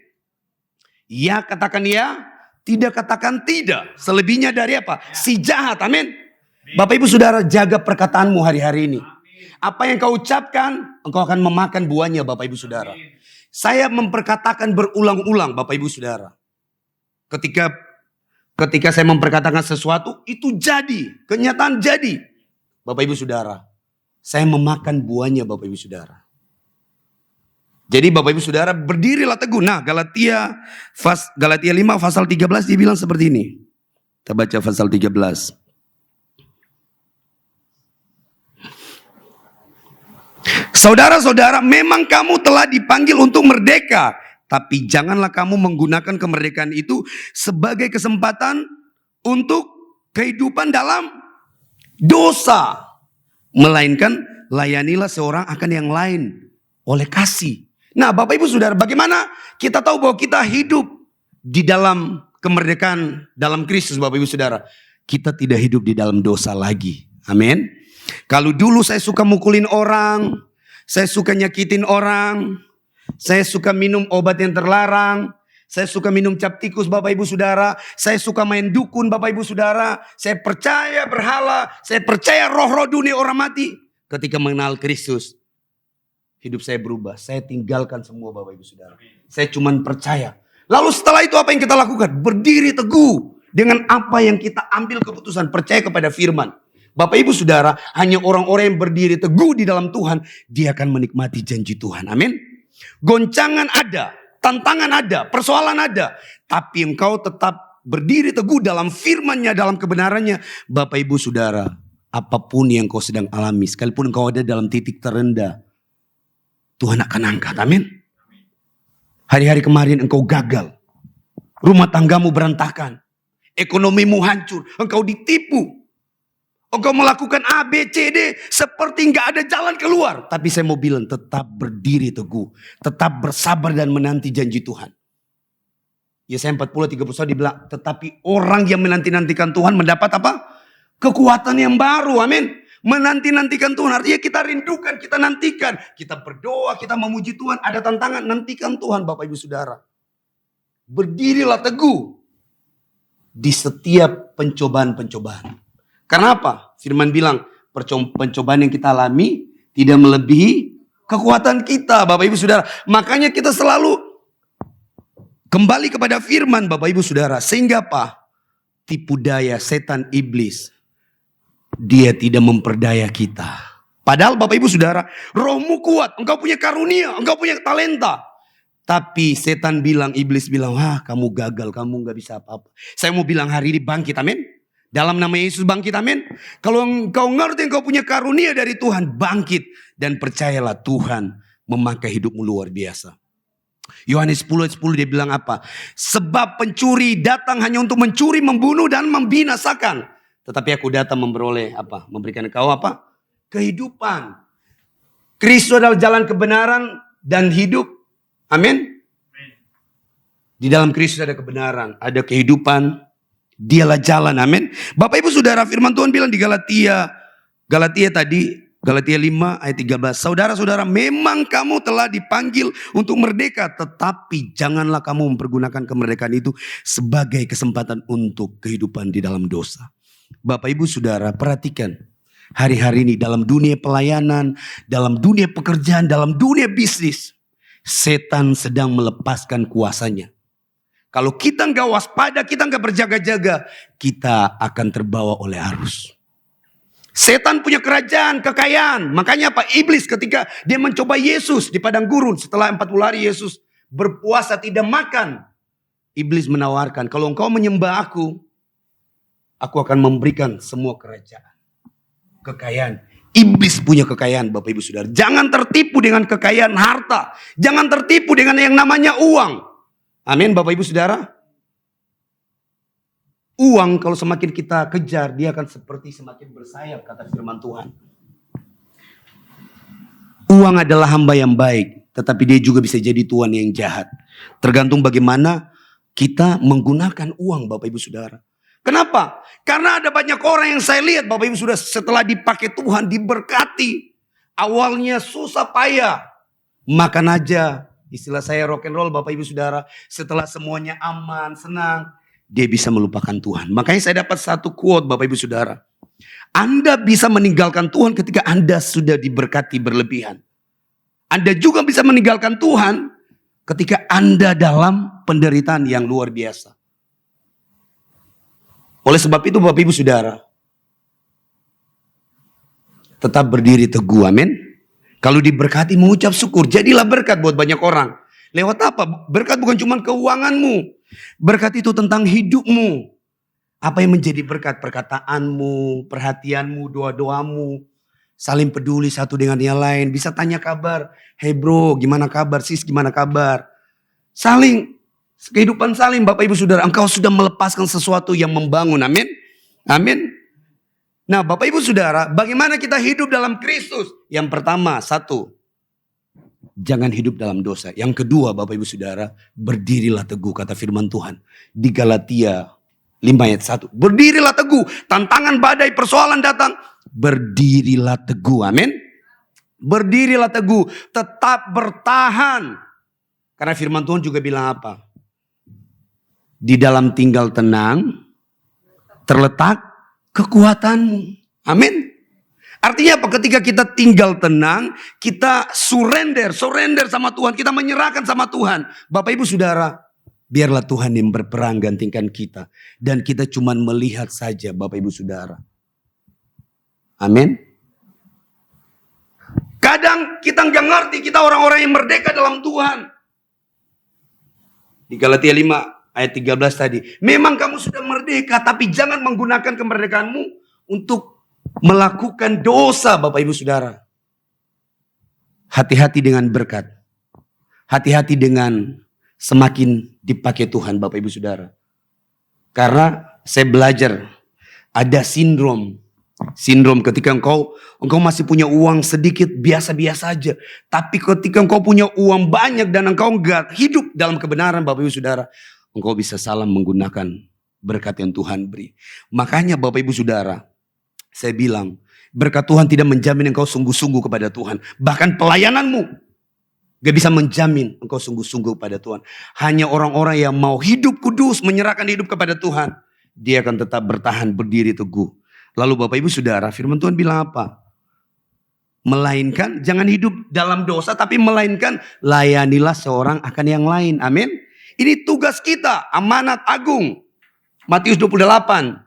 B: Ya katakan ya, tidak katakan tidak. Selebihnya dari apa? Si jahat. Amin. Bapak Ibu Saudara, jaga perkataanmu hari-hari ini. Apa yang kau ucapkan, engkau akan memakan buahnya Bapak Ibu Saudara. Saya memperkatakan berulang-ulang Bapak Ibu Saudara. Ketika saya memperkatakan sesuatu, itu jadi. Kenyataan jadi. Bapak Ibu Saudara, saya memakan buahnya Bapak Ibu Saudara. Jadi Bapak Ibu Saudara, berdirilah teguh. Nah, Galatia 5 pasal 13 dia bilang seperti ini. Kita baca pasal 13. Saudara-saudara, memang kamu telah dipanggil untuk merdeka. Tapi janganlah kamu menggunakan kemerdekaan itu sebagai kesempatan untuk kehidupan dalam dosa. Melainkan layanilah seorang akan yang lain oleh kasih. Nah Bapak Ibu Saudara, bagaimana kita tahu bahwa kita hidup di dalam kemerdekaan dalam Kristus Bapak Ibu Saudara? Kita tidak hidup di dalam dosa lagi. Amin. Kalau dulu saya suka mukulin orang, saya suka nyakitin orang, saya suka minum obat yang terlarang, saya suka minum cap tikus Bapak Ibu Saudara, saya suka main dukun Bapak Ibu Saudara, saya percaya berhala, saya percaya roh-roh dunia orang mati. Ketika mengenal Kristus, hidup saya berubah. Saya tinggalkan semua Bapak Ibu Saudara. Saya cuma percaya. Lalu setelah itu apa yang kita lakukan? Berdiri teguh dengan apa yang kita ambil keputusan. Percaya kepada firman. Bapak Ibu Saudara, hanya orang-orang yang berdiri teguh di dalam Tuhan, dia akan menikmati janji Tuhan. Amin. Goncangan ada, tantangan ada, persoalan ada. Tapi engkau tetap berdiri teguh dalam firman-Nya, dalam kebenarannya. Bapak Ibu Saudara, apapun yang kau sedang alami, sekalipun engkau ada dalam titik terendah, Tuhan akan angkat. Amin. Hari-hari kemarin engkau gagal. Rumah tanggamu berantakan. Ekonomimu hancur. Engkau ditipu. Engkau melakukan A, B, C, D. Seperti nggak ada jalan keluar. Tapi saya mau bilang tetap berdiri teguh. Tetap bersabar dan menanti janji Tuhan. Yesaya 40:31 dibilang. Tetapi orang yang menanti-nantikan Tuhan mendapat apa? Kekuatan yang baru. Amin. Menanti-nantikan Tuhan. Artinya kita rindukan, kita nantikan. Kita berdoa, kita memuji Tuhan. Ada tantangan, nantikan Tuhan Bapak Ibu Saudara. Berdirilah teguh. Di setiap pencobaan-pencobaan. Karena apa? Firman bilang, pencobaan yang kita alami tidak melebihi kekuatan kita, Bapak Ibu Saudara. Makanya kita selalu kembali kepada firman, Bapak Ibu Saudara. Sehingga apa? Tipu daya setan iblis, dia tidak memperdaya kita. Padahal Bapak Ibu Saudara, rohmu kuat, engkau punya karunia, engkau punya talenta. Tapi setan bilang, iblis bilang, wah kamu gagal, kamu gak bisa apa-apa. Saya mau bilang hari ini bangkit, amin. Dalam nama Yesus bangkit, amin. Kalau engkau ngerti engkau punya karunia dari Tuhan, bangkit. Dan percayalah Tuhan memakai hidupmu luar biasa. Yohanes 10:10 dia bilang apa? Sebab pencuri datang hanya untuk mencuri, membunuh dan membinasakan. Tetapi aku datang memperoleh apa? Memberikan engkau apa? Kehidupan. Kristus adalah jalan kebenaran dan hidup. Amin. Di dalam Kristus ada kebenaran, ada kehidupan. Dialah jalan, amin. Bapak Ibu Saudara, firman Tuhan bilang di Galatia 5 ayat 13. Saudara-saudara, memang kamu telah dipanggil untuk merdeka, tetapi janganlah kamu mempergunakan kemerdekaan itu sebagai kesempatan untuk kehidupan di dalam dosa. Bapak Ibu Saudara, perhatikan. Hari-hari ini dalam dunia pelayanan, dalam dunia pekerjaan, dalam dunia bisnis, setan sedang melepaskan kuasanya. Kalau kita nggak waspada, kita nggak berjaga-jaga, kita akan terbawa oleh arus. Setan punya kerajaan, kekayaan. Makanya apa? Iblis ketika dia mencoba Yesus di padang gurun. Setelah 40 hari Yesus berpuasa tidak makan. Iblis menawarkan, kalau engkau menyembah aku akan memberikan semua kerajaan. Kekayaan. Iblis punya kekayaan, Bapak Ibu Saudara. Jangan tertipu dengan kekayaan harta. Jangan tertipu dengan yang namanya uang. Amin, Bapak Ibu Saudara. Uang kalau semakin kita kejar, dia akan seperti semakin bersayap, kata firman Tuhan. Uang adalah hamba yang baik, tetapi dia juga bisa jadi tuan yang jahat. Tergantung bagaimana kita menggunakan uang, Bapak Ibu Saudara. Kenapa? Karena ada banyak orang yang saya lihat, Bapak Ibu Saudara, setelah dipakai Tuhan, diberkati. Awalnya susah payah, makan aja. Istilah saya rock and roll, Bapak Ibu Saudara. Setelah semuanya aman, senang, dia bisa melupakan Tuhan. Makanya saya dapat satu quote, Bapak Ibu Saudara. Anda bisa meninggalkan Tuhan ketika Anda sudah diberkati berlebihan. Anda juga bisa meninggalkan Tuhan ketika Anda dalam penderitaan yang luar biasa. Oleh sebab itu Bapak Ibu Saudara, tetap berdiri teguh, amin. Kalau diberkati mengucap syukur, jadilah berkat buat banyak orang. Lewat apa? Berkat bukan cuma keuanganmu. Berkat itu tentang hidupmu. Apa yang menjadi berkat? Perkataanmu, perhatianmu, doa-doamu. Saling peduli satu dengan yang lain. Bisa tanya kabar. Hey bro, gimana kabar? Sis, gimana kabar? Saling. Kehidupan saling, Bapak Ibu Saudara. Engkau sudah melepaskan sesuatu yang membangun. Amin. Amin. Nah Bapak Ibu Saudara, bagaimana kita hidup dalam Kristus? Yang pertama, satu. Jangan hidup dalam dosa. Yang kedua Bapak Ibu Saudara, berdirilah teguh, kata firman Tuhan. Di Galatia 5 ayat 1. Berdirilah teguh. Tantangan badai persoalan datang. Berdirilah teguh. Amin. Berdirilah teguh. Tetap bertahan. Karena firman Tuhan juga bilang apa? Di dalam tinggal tenang terletak kekuatanmu. Amin. Artinya apa? Ketika kita tinggal tenang, kita surrender sama Tuhan, kita menyerahkan sama Tuhan. Bapak Ibu Saudara, biarlah Tuhan yang berperang gantikan kita. Dan kita cuma melihat saja, Bapak Ibu Saudara. Amin. Kadang kita nggak ngerti, kita orang-orang yang merdeka dalam Tuhan. Di Galatia 5 ayat 13 tadi. Memang kamu sudah merdeka, tapi jangan menggunakan kemerdekaanmu untuk melakukan dosa, Bapak Ibu Saudara. Hati-hati dengan berkat. Hati-hati dengan semakin dipakai Tuhan, Bapak Ibu Saudara. Karena saya belajar ada sindrom ketika engkau masih punya uang sedikit, biasa-biasa aja. Tapi ketika engkau punya uang banyak dan engkau enggak hidup dalam kebenaran, Bapak Ibu Saudara, engkau bisa salah menggunakan berkat yang Tuhan beri. Makanya Bapak Ibu Saudara, saya bilang, berkat Tuhan tidak menjamin engkau sungguh-sungguh kepada Tuhan. Bahkan pelayananmu gak bisa menjamin engkau sungguh-sungguh kepada Tuhan. Hanya orang-orang yang mau hidup kudus, menyerahkan hidup kepada Tuhan, dia akan tetap bertahan, berdiri teguh. Lalu Bapak Ibu Saudara, firman Tuhan bilang apa? Melainkan, jangan hidup dalam dosa, tapi melainkan layanilah seorang akan yang lain. Amin. Ini tugas kita, amanat agung. Matius 28.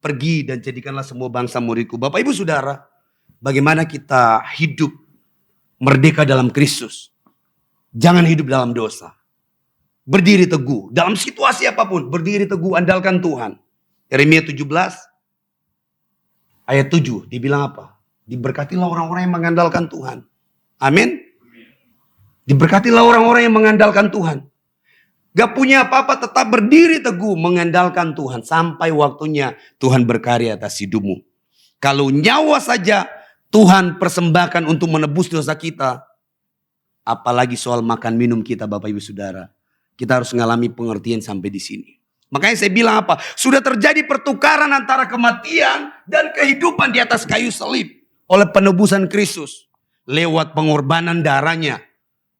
B: Pergi dan jadikanlah semua bangsa muridku. Bapak Ibu Saudara, bagaimana kita hidup merdeka dalam Kristus. Jangan hidup dalam dosa. Berdiri teguh. Dalam situasi apapun, berdiri teguh, andalkan Tuhan. Yeremia 17 ayat 7, dibilang apa? Diberkatilah orang-orang yang mengandalkan Tuhan. Amin. Diberkatilah orang-orang yang mengandalkan Tuhan. Gak punya apa-apa, tetap berdiri teguh mengandalkan Tuhan. Sampai waktunya Tuhan berkarya atas hidupmu. Kalau nyawa saja Tuhan persembahkan untuk menebus dosa kita. Apalagi soal makan minum kita, Bapak Ibu Saudara. kita harus mengalami pengertian sampai di sini. Makanya saya bilang apa? Sudah terjadi pertukaran antara kematian dan kehidupan di atas kayu salib oleh penebusan Kristus lewat pengorbanan darahnya.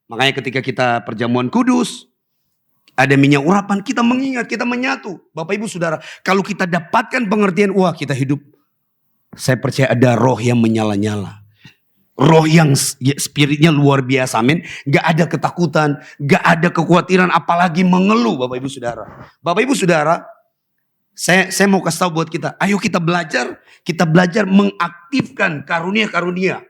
B: Makanya ketika kita perjamuan kudus, ada minyak urapan, kita mengingat, kita menyatu. Bapak Ibu Saudara, kalau kita dapatkan pengertian, wah kita hidup. Saya percaya ada roh yang menyala-nyala. Roh yang spiritnya luar biasa, amin. Gak ada ketakutan, gak ada kekhawatiran, apalagi mengeluh Bapak Ibu Saudara. Bapak Ibu Saudara, saya mau kasih tahu buat kita, ayo kita belajar mengaktifkan karunia-karunia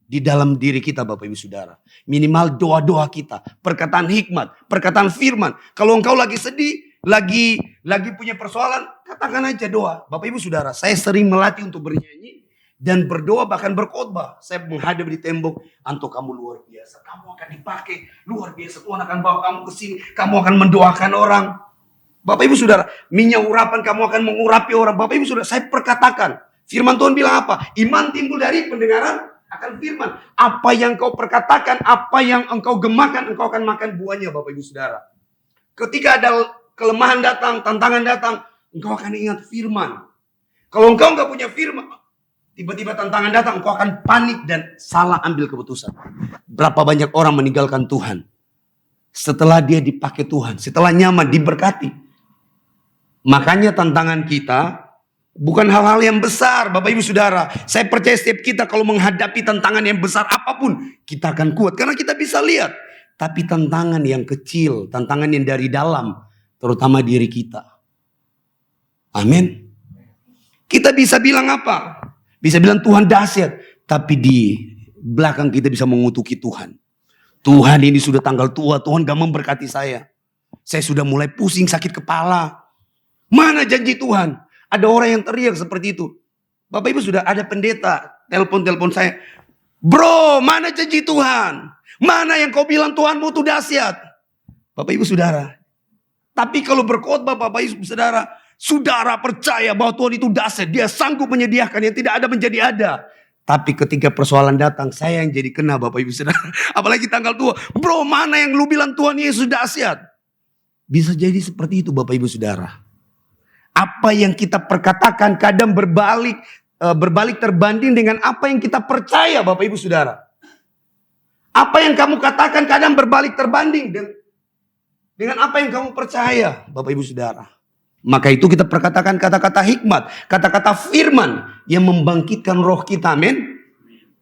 B: di dalam diri kita Bapak Ibu Saudara. Minimal doa-doa kita, perkataan hikmat, perkataan firman. Kalau engkau lagi sedih, lagi punya persoalan, katakan aja doa. Bapak Ibu Saudara, saya sering melatih untuk bernyanyi dan berdoa, bahkan berkhotbah. Saya menghadap di tembok, Anto kamu luar biasa, kamu akan dipakai luar biasa. Tuhan akan bawa kamu ke sini, kamu akan mendoakan orang. Bapak Ibu Saudara, minyak urapan kamu akan mengurapi orang. Bapak Ibu Saudara, saya perkatakan, firman Tuhan bilang apa? Iman timbul dari pendengaran akan firman. Apa yang kau perkatakan, apa yang engkau gemakan, engkau akan makan buahnya Bapak Ibu Saudara. Ketika ada kelemahan datang, tantangan datang, engkau akan ingat firman. Kalau engkau enggak punya firman, tiba-tiba tantangan datang, engkau akan panik dan salah ambil keputusan. Berapa banyak orang meninggalkan Tuhan setelah dia dipakai Tuhan, setelah nyaman, diberkati. Makanya tantangan kita bukan hal-hal yang besar, Bapak Ibu Saudara. Saya percaya setiap kita kalau menghadapi tantangan yang besar apapun, kita akan kuat. Karena kita bisa lihat. Tapi tantangan yang kecil, tantangan yang dari dalam, terutama diri kita. Amin. Kita bisa bilang apa? Bisa bilang Tuhan dahsyat. Tapi di belakang kita bisa mengutuki Tuhan. Tuhan ini sudah tanggal tua, Tuhan gak memberkati saya. Saya sudah mulai pusing, sakit kepala. Mana janji Tuhan? Ada orang yang teriak seperti itu. Bapak Ibu sudah ada pendeta, telepon saya. Bro, mana janji Tuhan? Mana yang kau bilang Tuhanmu itu dahsyat? Bapak Ibu Saudara. Tapi kalau berkhotbah Bapak Ibu Saudara, saudara percaya bahwa Tuhan itu dahsyat. Dia sanggup menyediakan yang tidak ada menjadi ada. Tapi ketika persoalan datang, saya yang jadi kena Bapak Ibu Saudara. Apalagi tanggal tua. Bro, mana yang lu bilang Tuhan Yesus dahsyat? Bisa jadi seperti itu Bapak Ibu Saudara. Apa yang kita perkatakan kadang berbalik terbanding dengan apa yang kita percaya Bapak Ibu Saudara. Apa yang kamu katakan kadang berbalik terbanding dengan apa yang kamu percaya Bapak Ibu Saudara. Maka itu kita perkatakan kata-kata hikmat, kata-kata firman yang membangkitkan roh kita, amin.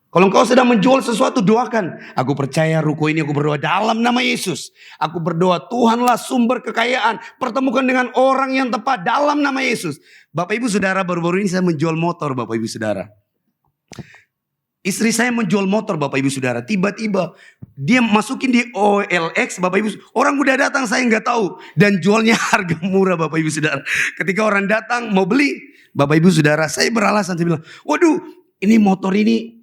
B: Kalau engkau sedang menjual sesuatu, doakan. Aku percaya ruko ini, aku berdoa dalam nama Yesus. Aku berdoa Tuhanlah sumber kekayaan. Pertemukan dengan orang yang tepat dalam nama Yesus. Bapak Ibu Saudara, baru-baru ini saya menjual motor Bapak Ibu Saudara. Istri saya menjual motor Bapak Ibu Saudara. Tiba-tiba dia masukin di OLX Bapak Ibu. Orang udah datang saya nggak tahu. Dan jualnya harga murah Bapak Ibu Saudara. Ketika orang datang mau beli. Bapak Ibu Saudara, saya beralasan. Saya bilang, waduh ini motor ini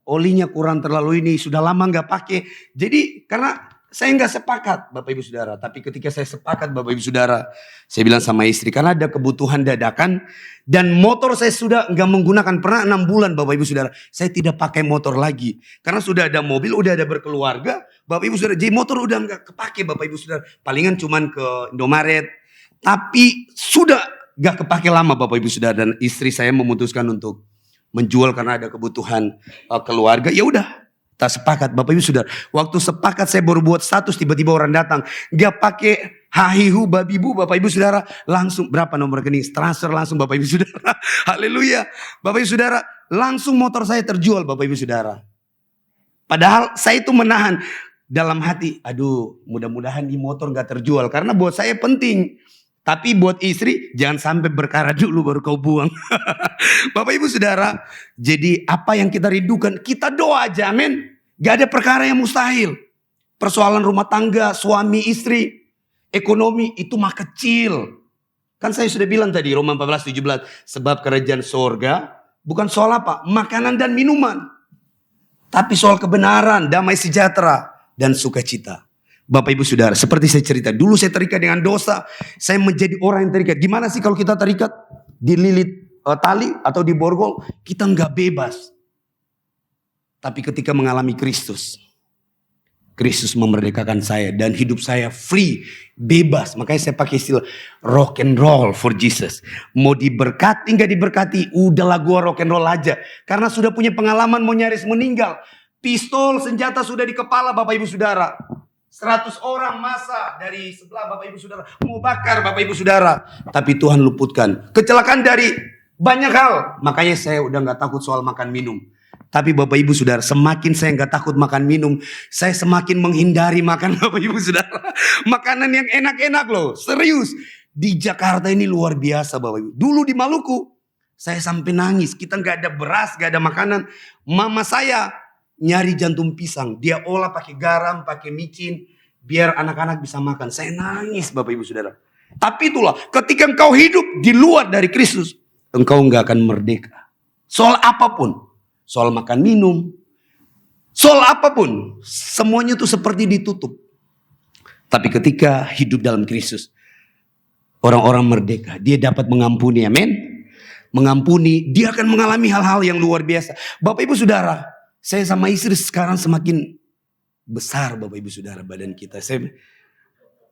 B: olinya kurang terlalu ini. Sudah lama nggak pakai. Jadi karena saya nggak sepakat Bapak Ibu Saudara. Tapi ketika saya sepakat Bapak Ibu Saudara. Saya bilang sama istri. Karena ada kebutuhan dadakan. Dan motor saya sudah nggak menggunakan. Pernah 6 bulan Bapak Ibu Saudara. Saya tidak pakai motor lagi. Karena sudah ada mobil. Udah ada berkeluarga. Bapak Ibu Saudara. Jadi motor udah nggak kepake Bapak Ibu Saudara. Palingan cuman ke Indomaret. Tapi sudah nggak kepake lama Bapak Ibu Saudara. Dan istri saya memutuskan untuk menjual karena ada kebutuhan keluarga. Ya udah. Tak sepakat Bapak Ibu Saudara. Waktu sepakat saya baru buat status, tiba-tiba orang datang. Gak pakai hahihu babibu Bapak Ibu Saudara. Langsung berapa nomor rekening? Transfer langsung Bapak Ibu Saudara. Haleluya. Bapak Ibu Saudara, langsung motor saya terjual Bapak Ibu Saudara. Padahal saya itu menahan dalam hati. Aduh mudah-mudahan di motor gak terjual. Karena buat saya penting. Tapi buat istri jangan sampai berkarat dulu baru kau buang. Bapak Ibu Saudara, jadi apa yang kita rindukan kita doa aja, amin. Gak ada perkara yang mustahil. Persoalan rumah tangga, suami, istri, ekonomi itu mah kecil. Kan saya sudah bilang tadi Roma 14:17, sebab kerajaan sorga bukan soal apa? Makanan dan minuman. Tapi soal kebenaran, damai sejahtera dan sukacita. Bapak Ibu Saudara, seperti saya cerita, dulu saya terikat dengan dosa, saya menjadi orang yang terikat. Gimana sih kalau kita terikat? Dililit tali atau di borgol, kita nggak bebas. Tapi ketika mengalami Kristus, Kristus memerdekakan saya dan hidup saya free, bebas. Makanya saya pakai istilah rock and roll for Jesus. Mau diberkati nggak diberkati, udahlah gua rock and roll aja. Karena sudah punya pengalaman mau nyaris meninggal. Pistol, senjata sudah di kepala Bapak Ibu Saudara. 100 orang masa dari sebelah Bapak Ibu Saudara mau bakar Bapak Ibu Saudara. Tapi Tuhan luputkan. Kecelakaan dari banyak hal. Makanya saya udah nggak takut soal makan minum. Tapi Bapak Ibu Saudara, semakin saya nggak takut makan minum, saya semakin menghindari makan Bapak Ibu Saudara. Makanan yang enak-enak loh, serius. Di Jakarta ini luar biasa Bapak Ibu. Dulu di Maluku, saya sampai nangis. Kita nggak ada beras, nggak ada makanan. Mama saya nyari jantung pisang, dia olah pakai garam, pakai micin, biar anak-anak bisa makan. Saya nangis Bapak Ibu Saudara. Tapi itulah, ketika engkau hidup di luar dari Kristus, engkau nggak akan merdeka. Soal apapun. Soal makan minum, soal apapun, semuanya itu seperti ditutup. Tapi ketika hidup dalam Kristus, orang-orang merdeka, dia dapat mengampuni, amin. Mengampuni, dia akan mengalami hal-hal yang luar biasa. Bapak Ibu Saudara, saya sama istri sekarang semakin besar Bapak Ibu Saudara badan kita.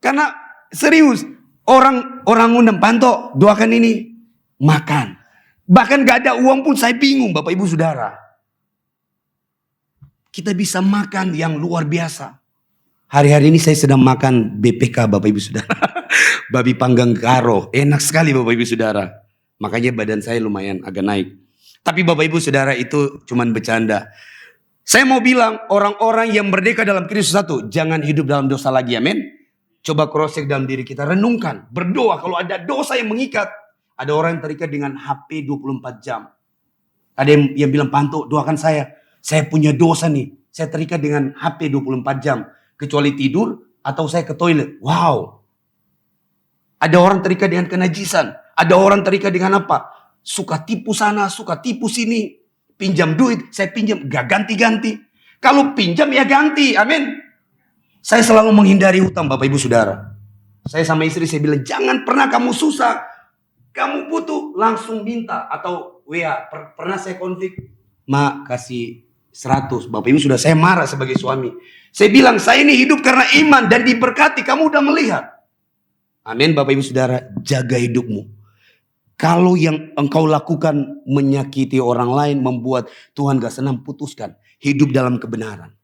B: Karena serius, orang undang Panto, doakan ini, makan. Bahkan gak ada uang pun saya bingung Bapak Ibu Saudara. Kita bisa makan yang luar biasa. Hari-hari ini saya sedang makan BPK Bapak Ibu Saudara. Babi panggang karo. Enak sekali Bapak Ibu Saudara. Makanya badan saya lumayan agak naik. Tapi Bapak Ibu Saudara itu cuman bercanda. Saya mau bilang orang-orang yang merdeka dalam Kristus satu. Jangan hidup dalam dosa lagi, amin. Coba cross check dalam diri kita. Renungkan. Berdoa kalau ada dosa yang mengikat. Ada orang yang terikat dengan HP 24 jam. Ada yang bilang, Panto doakan saya. Saya punya dosa nih. Saya terikat dengan HP 24 jam. Kecuali tidur atau saya ke toilet. Wow. Ada orang terikat dengan kenajisan. Ada orang terikat dengan apa? Suka tipu sana, suka tipu sini. Pinjam duit, saya pinjam. Gak ganti-ganti. Kalau pinjam ya ganti. Amin. Saya selalu menghindari hutang Bapak Ibu Saudara. Saya sama istri saya bilang, jangan pernah kamu susah. Kamu butuh langsung minta. Atau WA. Pernah saya konflik. Ma kasih 100. Bapak Ibu sudah saya marah sebagai suami. Saya bilang saya ini hidup karena iman dan diberkati. Kamu udah melihat. Amin Bapak Ibu Saudara. Jaga hidupmu. Kalau yang engkau lakukan menyakiti orang lain. Membuat Tuhan gak senang, putuskan. Hidup dalam kebenaran.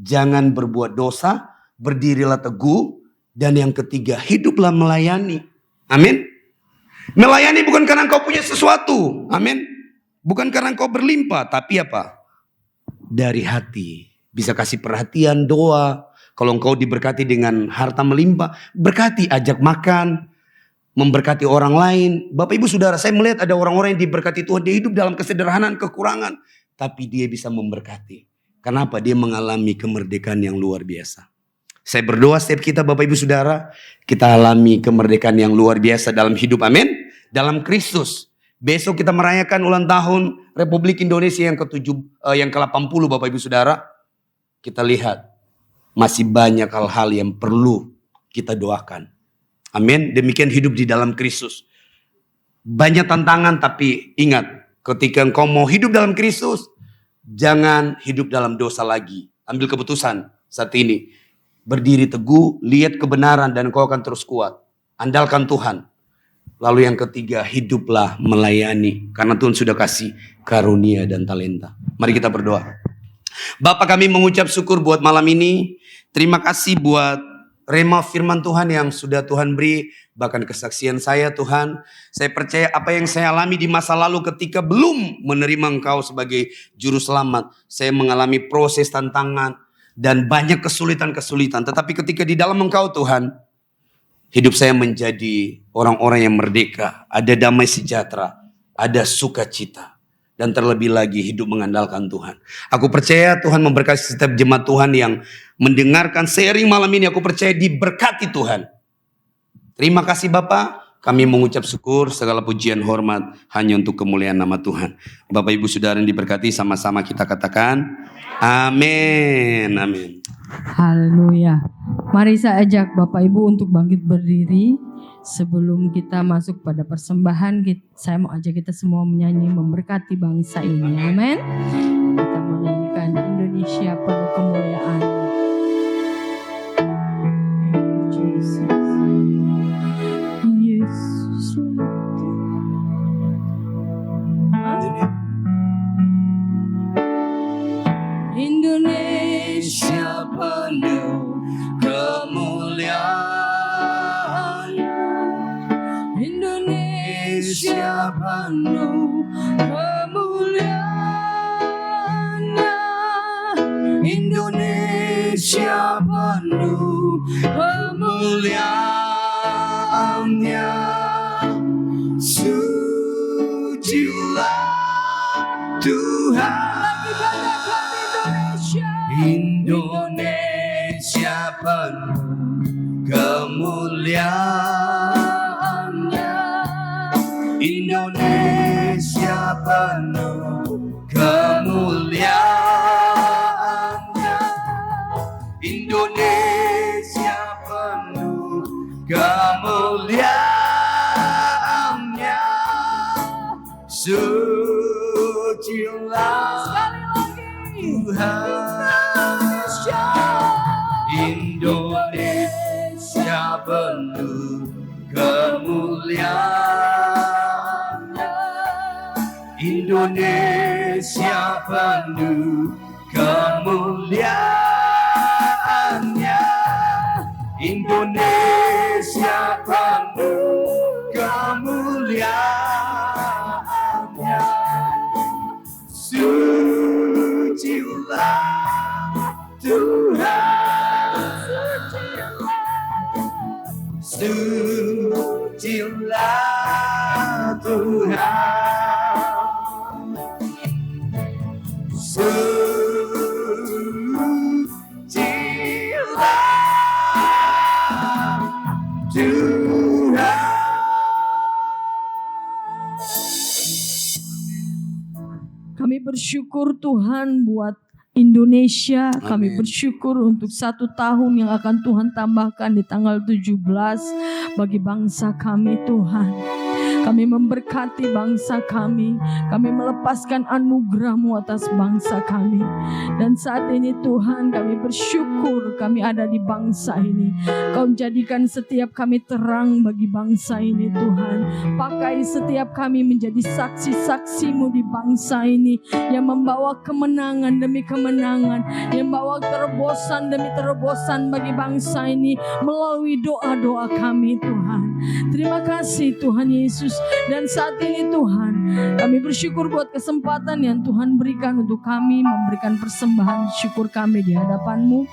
B: Jangan berbuat dosa. Berdirilah teguh. Dan yang ketiga, hiduplah melayani. Amin. Melayani bukan karena engkau punya sesuatu. Amin. Bukan karena engkau berlimpah. Tapi apa? Dari hati. Bisa kasih perhatian, doa. Kalau engkau diberkati dengan harta melimpah, berkati, ajak makan. Memberkati orang lain. Bapak Ibu Saudara, saya melihat ada orang-orang yang diberkati Tuhan. Dia hidup dalam kesederhanaan, kekurangan. Tapi dia bisa memberkati. Kenapa? Dia mengalami kemerdekaan yang luar biasa. Saya berdoa setiap kita Bapak Ibu Saudara. Kita alami kemerdekaan yang luar biasa dalam hidup. Amin. Dalam Kristus. Besok kita merayakan ulang tahun Republik Indonesia yang ke-80 Bapak Ibu Saudara. Kita lihat masih banyak hal-hal yang perlu kita doakan. Amin. Demikian hidup di dalam Kristus. Banyak tantangan tapi ingat, ketika engkau mau hidup dalam Kristus, jangan hidup dalam dosa lagi. Ambil keputusan saat ini. Berdiri teguh, lihat kebenaran dan engkau akan terus kuat. Andalkan Tuhan. Lalu yang ketiga, hiduplah melayani. Karena Tuhan sudah kasih karunia dan talenta. Mari kita berdoa. Bapa, kami mengucap syukur buat malam ini. Terima kasih buat rema firman Tuhan yang sudah Tuhan beri. Bahkan kesaksian saya Tuhan. Saya percaya apa yang saya alami di masa lalu ketika belum menerima Engkau sebagai juru selamat. Saya mengalami proses tantangan dan banyak kesulitan-kesulitan. Tetapi ketika di dalam Engkau Tuhan, hidup saya menjadi orang-orang yang merdeka. Ada damai sejahtera. Ada sukacita. Dan terlebih lagi hidup mengandalkan Tuhan. Aku percaya Tuhan memberkati setiap jemaat Tuhan yang mendengarkan sharing malam ini. Aku percaya diberkati Tuhan. Terima kasih Bapak. Kami mengucap syukur, segala pujian hormat hanya untuk kemuliaan nama Tuhan. Bapak Ibu Saudara yang diberkati, sama-sama kita katakan amin. Amin.
A: Haleluya. Mari saya ajak Bapak Ibu untuk bangkit berdiri. Sebelum kita masuk pada persembahan, saya mau ajak kita semua menyanyi memberkati bangsa ini. Amin. Kita menyanyikan Indonesia penuh kemuliaan. penuh kemuliaan-Nya. Indonesia penuh kemuliaan-Nya. Sucilah Tuhan. Indonesia penuh kemuliaan-Nya. Indonesia penuh kemuliaan-Nya. Indonesia penuh kemuliaan-Nya. Sucilah Tuhan. Indonesia penuh kemuliaan-Nya. Indonesia penuh kemuliaan-Nya. Indonesia penuh kemuliaan-Nya. Sucilah Tuhan. Sucilah Tuhan. Sucilah Tuhan. Kami bersyukur Tuhan buat Indonesia. Kami bersyukur untuk 1 tahun yang akan Tuhan tambahkan di tanggal 17 bagi bangsa kami Tuhan. Kami memberkati bangsa kami. Kami melepaskan anugerah-Mu atas bangsa kami. Dan saat ini Tuhan kami bersyukur kami ada di bangsa ini. Kau jadikan setiap kami terang bagi bangsa ini Tuhan. Pakai setiap kami menjadi saksi-saksi-Mu di bangsa ini. Yang membawa kemenangan demi kemenangan. Yang membawa terobosan demi terobosan bagi bangsa ini. Melalui doa-doa kami Tuhan. Terima kasih Tuhan Yesus. Dan saat ini Tuhan kami bersyukur buat kesempatan yang Tuhan berikan untuk kami memberikan persembahan syukur kami di hadapan-Mu.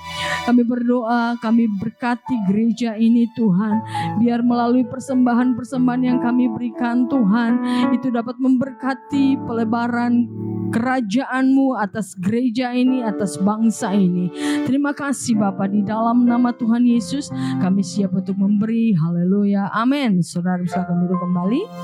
A: Kami berdoa, kami berkati gereja ini Tuhan. Biar melalui persembahan-persembahan yang kami berikan Tuhan, itu dapat memberkati pelebaran kerajaan-Mu atas gereja ini, atas bangsa ini. Terima kasih Bapa, di dalam nama Tuhan Yesus kami siap untuk memberi. Haleluya, amin. Saudara silakan duduk kembali.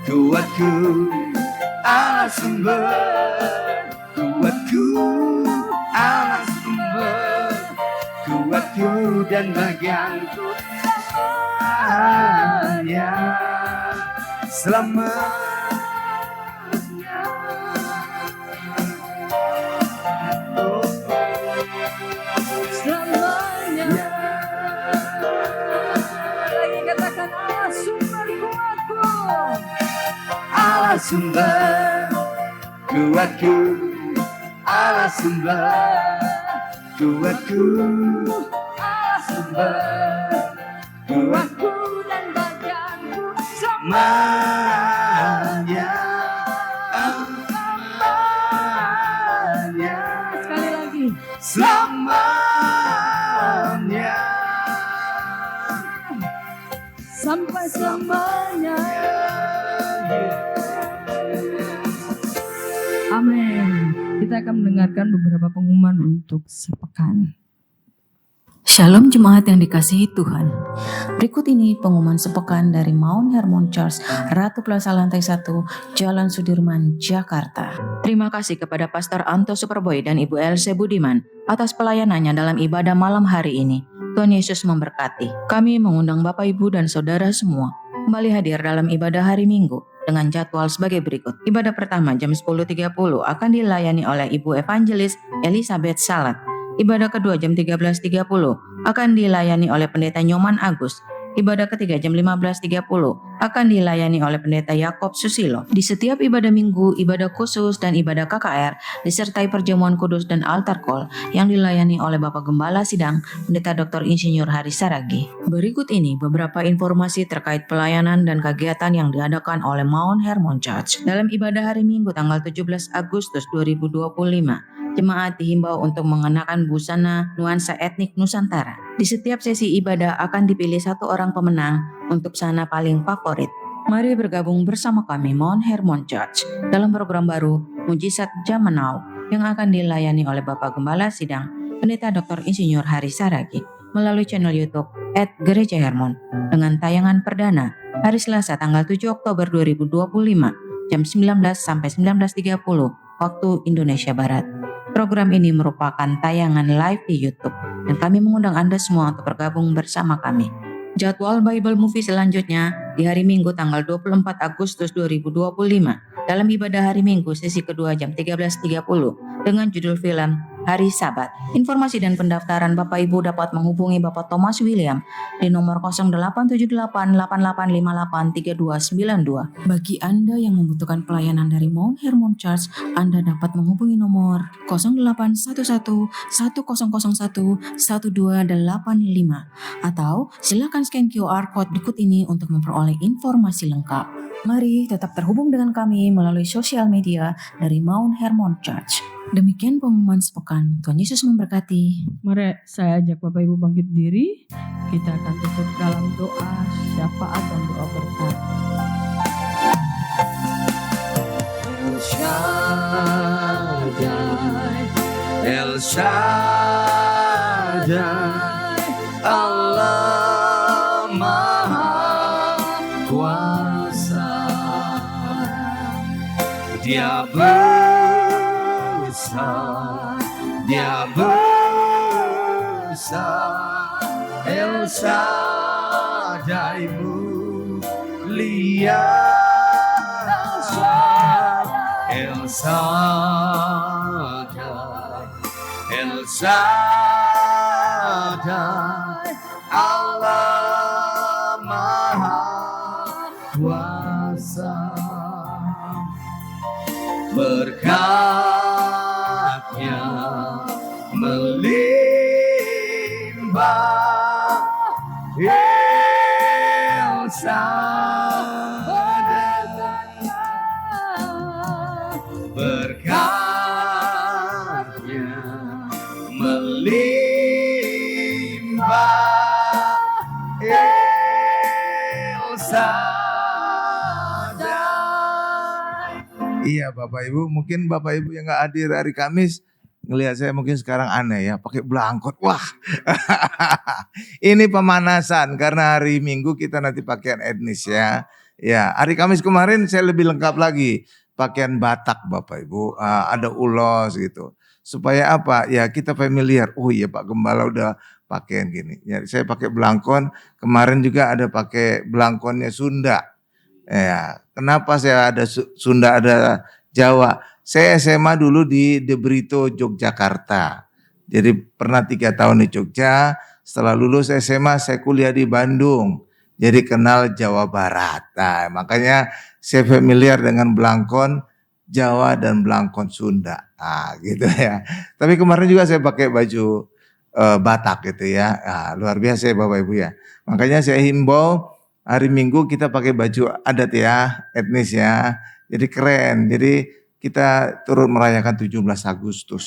A: Kuatku, Allah sumber. Kuatku, Allah sumber. Kuatku dan bagianku selamanya. Selamanya. Selamanya. Lagi katakan Allah sumber kuatku. Allah sumber kuatku, Allah sumber kuatku, Allah sumber kuatku dan bagianku selamanya. Selamanya. Sekali lagi. Selamanya. Sampai selamanya. Amin. Kita akan mendengarkan beberapa pengumuman untuk sepekan.
C: Shalom jemaat yang dikasihi Tuhan. Berikut ini pengumuman sepekan dari Mount Hermon Church, Ratu Plaza Lantai 1, Jalan Sudirman, Jakarta. Terima kasih kepada Pastor Anto Superboy dan Ibu Else Budiman atas pelayanannya dalam ibadah malam hari ini. Tuhan Yesus memberkati. Kami mengundang Bapak, Ibu, dan Saudara semua kembali hadir dalam ibadah hari Minggu dengan jadwal sebagai berikut. Ibadah pertama jam 10.30 akan dilayani oleh Ibu Evangelis Elizabeth Salat. Ibadah kedua jam 13.30 akan dilayani oleh Pendeta Nyoman Agus. Ibadah ketiga jam 15.30 akan dilayani oleh Pendeta Yakob Susilo. Di setiap ibadah minggu, ibadah khusus dan ibadah KKR disertai perjamuan kudus dan altar call yang dilayani oleh Bapak Gembala Sidang Pendeta Dr. Insinyur Hari Saragi. Berikut ini beberapa informasi terkait pelayanan dan kegiatan yang diadakan oleh Mount Hermon Church. Dalam ibadah hari Minggu tanggal 17 Agustus 2025, jemaat dihimbau untuk mengenakan busana nuansa etnik Nusantara. Di setiap sesi ibadah akan dipilih satu orang pemenang untuk busana paling favorit. Mari bergabung bersama kami Mount Hermon Church dalam program baru Mujizat Zaman Now yang akan dilayani oleh Bapak Gembala Sidang Pendeta Dr. Insinyur Hari Saragi melalui channel YouTube @Gereja Hermon dengan tayangan perdana hari Selasa tanggal 7 Oktober 2025 jam 19 sampai 19.30 waktu Indonesia Barat. Program ini merupakan tayangan live di YouTube dan kami mengundang Anda semua untuk bergabung bersama kami. Jadwal Bible Movie selanjutnya di hari Minggu tanggal 24 Agustus 2025 dalam ibadah hari Minggu sesi kedua jam 13.30 dengan judul film Hari Sabat. Informasi dan pendaftaran Bapak Ibu dapat menghubungi Bapak Thomas William di nomor 087888583292. Bagi Anda yang membutuhkan pelayanan dari Mount Hermon Church, Anda dapat menghubungi nomor 081110011285 atau silakan scan QR code berikut ini untuk memperoleh informasi lengkap. Mari tetap terhubung dengan kami melalui sosial media dari Mount Hermon Church. Demikian pengumuman sepekan. Tuhan Yesus memberkati.
A: Mari saya ajak Bapak Ibu bangkit berdiri. Kita akan tutup dalam doa syafaat dan doa berkat.
B: El Shaddai, El Shaddai, Allah Maha Kuasa. Dia besar, El Shaddai mulia, El Shaddai, Allah Maha Kuasa. Berkatnya melimpah, El Shaddai. Berkatnya melimpah, El Shaddai. Iya Bapak Ibu, mungkin Bapak Ibu yang gak hadir hari Kamis ngelihat saya mungkin sekarang aneh ya, pakai belangkot. Wah, ini pemanasan karena hari Minggu kita nanti pakaian etnis ya. Ya, hari Kamis kemarin saya lebih lengkap lagi, pakaian Batak Bapak Ibu, ada ulos gitu. Supaya apa? Ya kita familiar. Oh iya Pak Gembala udah pakaian gini. Ya, saya pakai belangkon. Kemarin juga ada pakai belangkonnya Sunda. Ya, kenapa saya ada Sunda ada Jawa? Saya SMA dulu di De Brito Yogyakarta. Jadi pernah 3 tahun di Jogja. Setelah lulus SMA saya kuliah di Bandung. Jadi kenal Jawa Barat. Nah, makanya saya familiar dengan belangkon Jawa dan belangkon Sunda. Nah, gitu ya. Tapi kemarin juga saya pakai baju Batak gitu ya. Nah, luar biasa ya Bapak Ibu ya. Makanya saya himbau hari Minggu kita pakai baju adat ya, etnis ya. Jadi keren. Jadi kita turut merayakan 17 Agustus.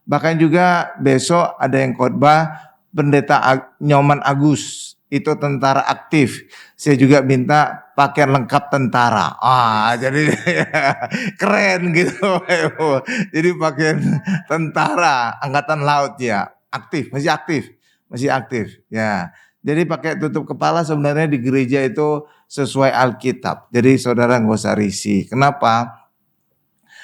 B: Bahkan juga besok ada yang khotbah Pendeta Nyoman Agus. Itu tentara aktif. Saya juga minta pakaian lengkap tentara. Jadi keren gitu. Jadi pakaian tentara Angkatan Laut ya. Masih aktif ya. Jadi pakai tutup kepala sebenarnya di gereja itu sesuai Alkitab. Jadi saudara nggak usah risih. Kenapa?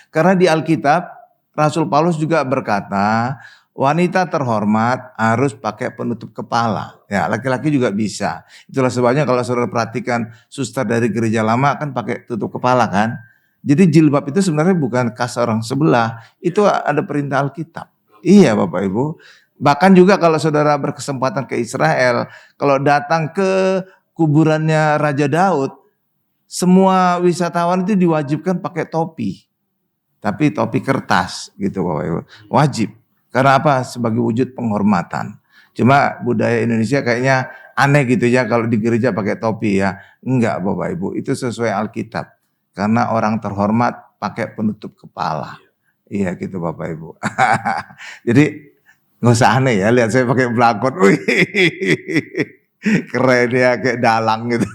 B: Karena di Alkitab Rasul Paulus juga berkata
D: wanita terhormat harus pakai penutup kepala. Ya, laki-laki juga bisa. Itulah sebabnya kalau saudara perhatikan suster dari gereja lama kan pakai tutup kepala kan. Jadi jilbab itu sebenarnya bukan khas orang sebelah, itu ada perintah Alkitab. Iya Bapak Ibu. Bahkan juga kalau saudara berkesempatan ke Israel, kalau datang ke kuburannya Raja Daud, semua wisatawan itu diwajibkan pakai topi. Tapi topi kertas gitu Bapak Ibu. Wajib. Karena apa? Sebagai wujud penghormatan. Cuma budaya Indonesia kayaknya aneh gitu ya kalau di gereja pakai topi ya. Enggak Bapak Ibu, itu sesuai Alkitab. Karena orang terhormat pakai penutup kepala. Iya gitu Bapak Ibu. Jadi nggak usah aneh ya, lihat saya pakai belakon. Wih, keren ya, kayak dalang gitu.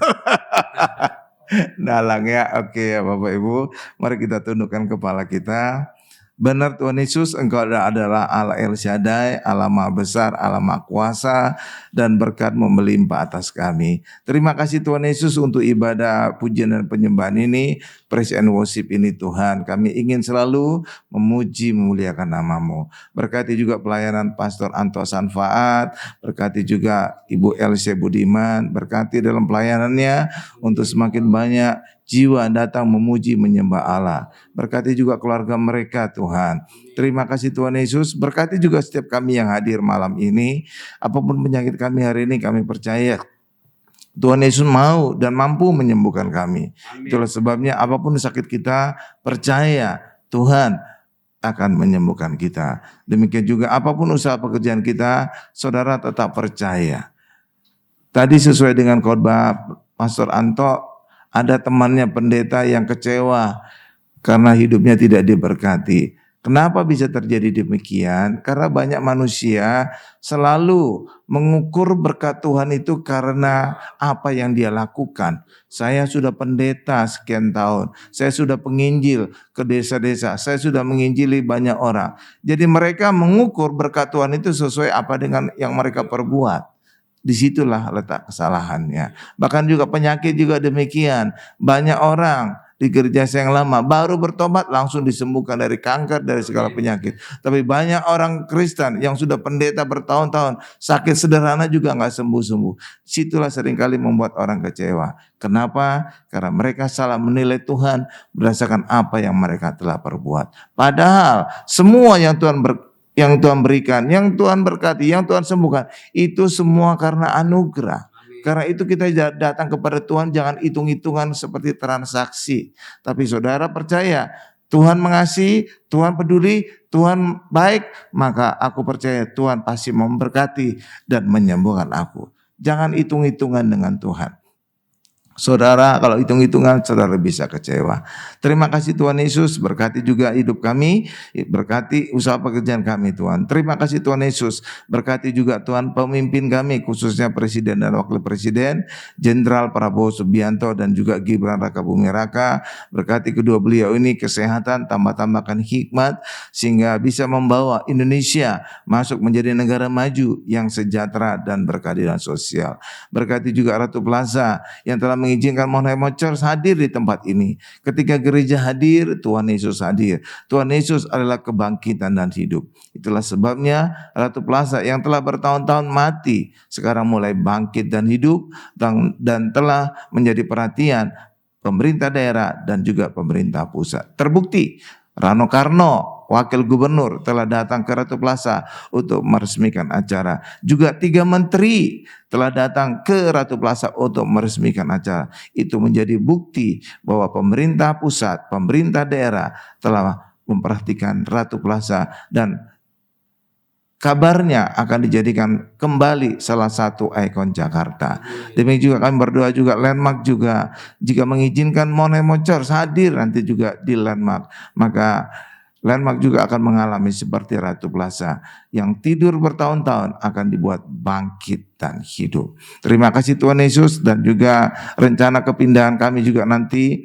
D: Dalang ya, oke ya Bapak Ibu. Mari kita tundukkan kepala kita. Benar Tuhan Yesus, Engkau adalah Allah El Shaddai, Allah Maha Besar, Allah Maha Kuasa, dan berkat-Mu melimpah atas kami. Terima kasih Tuhan Yesus untuk ibadah pujian dan penyembahan ini, praise and worship ini Tuhan. Kami ingin selalu memuji, memuliakan nama-Mu. Berkati juga pelayanan Pastor Anto Sanfaat, berkati juga Ibu Elsie Budiman, berkati dalam pelayanannya untuk semakin banyak jiwa datang memuji menyembah Allah. Berkati juga keluarga mereka Tuhan. Terima kasih Tuhan Yesus. Berkati juga setiap kami yang hadir malam ini. Apapun penyakit kami hari ini, kami percaya Tuhan Yesus mau dan mampu menyembuhkan kami. Itulah sebabnya apapun sakit kita, percaya Tuhan akan menyembuhkan kita. Demikian juga apapun usaha pekerjaan kita, saudara tetap percaya. Tadi sesuai dengan khotbah Pastor Anto, ada temannya pendeta yang kecewa karena hidupnya tidak diberkati. Kenapa bisa terjadi demikian? Karena banyak manusia selalu mengukur berkat Tuhan itu karena apa yang dia lakukan. Saya sudah pendeta sekian tahun, saya sudah penginjil ke desa-desa, saya sudah menginjili banyak orang. Jadi mereka mengukur berkat Tuhan itu sesuai apa dengan yang mereka perbuat. Disitulah letak kesalahannya. Bahkan juga penyakit juga demikian. Banyak orang di gereja yang lama baru bertobat langsung disembuhkan dari kanker, dari segala penyakit. Tapi banyak orang Kristen yang sudah pendeta bertahun-tahun, sakit sederhana juga nggak sembuh-sembuh. Situlah seringkali membuat orang kecewa. Kenapa? Karena mereka salah menilai Tuhan berdasarkan apa yang mereka telah perbuat. Padahal semua yang Tuhan berikan, yang Tuhan berkati, yang Tuhan sembuhkan, itu semua karena anugerah. Karena itu kita datang kepada Tuhan jangan hitung-hitungan seperti transaksi. Tapi saudara percaya Tuhan mengasihi, Tuhan peduli, Tuhan baik, maka aku percaya Tuhan pasti memberkati dan menyembuhkan aku. Jangan hitung-hitungan dengan Tuhan. Saudara, kalau hitung-hitungan saudara bisa kecewa. Terima kasih Tuhan Yesus, berkati juga hidup kami, berkati usaha pekerjaan kami Tuhan. Terima kasih Tuhan Yesus, berkati juga Tuhan pemimpin kami, khususnya Presiden dan Wakil Presiden, Jenderal Prabowo Subianto dan juga Gibran Raka Buming Raka. Berkati kedua beliau ini kesehatan, tambahkan hikmat, sehingga bisa membawa Indonesia masuk menjadi negara maju yang sejahtera dan berkeadilan sosial. Berkati juga Ratu Plaza yang telah mengizinkan Mount Hermon Church hadir di tempat ini. Ketika gereja hadir, Tuhan Yesus hadir. Tuhan Yesus adalah kebangkitan dan hidup. Itulah sebabnya Ratu Plaza yang telah bertahun-tahun mati, sekarang mulai bangkit dan hidup dan telah menjadi perhatian pemerintah daerah dan juga pemerintah pusat. Terbukti Rano Karno, Wakil Gubernur telah datang ke Ratu Plaza untuk meresmikan acara. Juga 3 menteri telah datang ke Ratu Plaza untuk meresmikan acara. Itu menjadi bukti bahwa pemerintah pusat, pemerintah daerah telah memperhatikan Ratu Plaza dan kabarnya akan dijadikan kembali salah satu ikon Jakarta. Demikian juga kami berdoa juga Landmark juga jika mengizinkan Mount Hermon Church hadir nanti juga di Landmark, maka Landmark juga akan mengalami seperti Ratu Plaza yang tidur bertahun-tahun akan dibuat bangkit dan hidup. Terima kasih Tuhan Yesus, dan juga rencana kepindahan kami juga nanti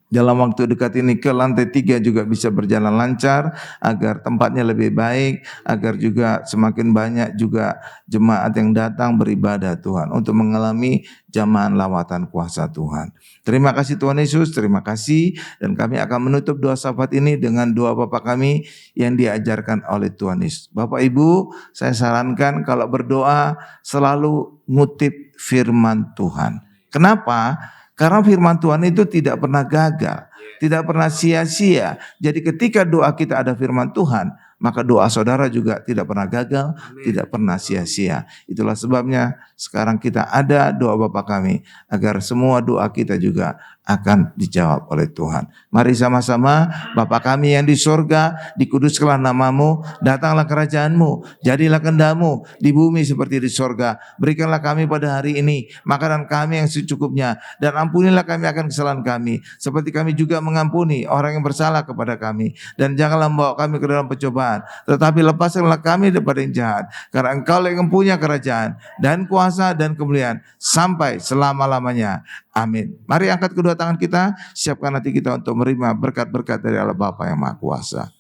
D: dalam waktu dekat ini ke lantai 3 juga bisa berjalan lancar, agar tempatnya lebih baik, agar juga semakin banyak juga jemaat yang datang beribadah Tuhan, untuk mengalami jamahan lawatan kuasa Tuhan. Terima kasih Tuhan Yesus, terima kasih. Dan kami akan menutup doa syafaat ini dengan doa Bapa kami yang diajarkan oleh Tuhan Yesus. Bapak Ibu, saya sarankan kalau berdoa selalu ngutip firman Tuhan. Kenapa? Karena firman Tuhan itu tidak pernah gagal, tidak pernah sia-sia. Jadi ketika doa kita ada firman Tuhan, maka doa saudara juga tidak pernah gagal, tidak pernah sia-sia. Itulah sebabnya sekarang kita ada doa Bapa kami, agar semua doa kita juga akan dijawab oleh Tuhan. Mari sama-sama, Bapa kami yang di sorga, dikuduskanlah namamu, datanglah kerajaanmu, jadilah kehendakmu di bumi seperti di sorga. Berikanlah kami pada hari ini makanan kami yang secukupnya, dan ampunilah kami akan kesalahan kami, seperti kami juga mengampuni orang yang bersalah kepada kami. Dan janganlah membawa kami ke dalam pencobaan, tetapi lepaskanlah kami daripada yang jahat. Karena Engkau yang mempunyai kerajaan dan kuasa dan kemuliaan sampai selama-lamanya. Amin. Mari angkat kedua tangan kita, siapkan hati kita untuk menerima berkat-berkat dari Allah Bapa yang Maha Kuasa.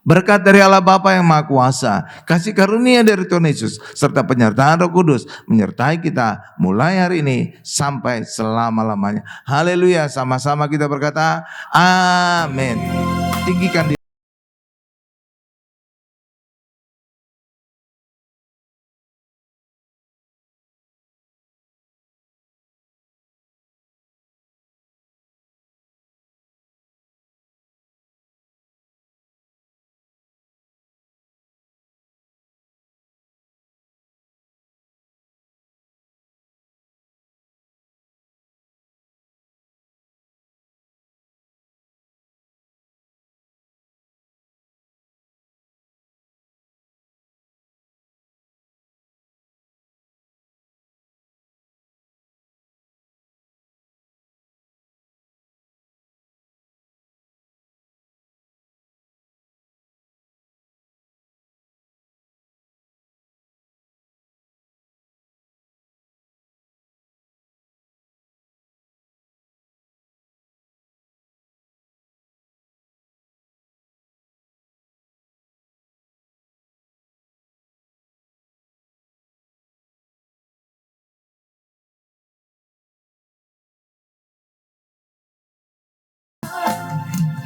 D: Berkat dari Allah Bapa yang Maha Kuasa, kasih karunia dari Tuhan Yesus, serta penyertaan Roh Kudus menyertai kita mulai hari ini sampai selama-lamanya. Haleluya, sama-sama kita berkata, amin. Tinggikan diri.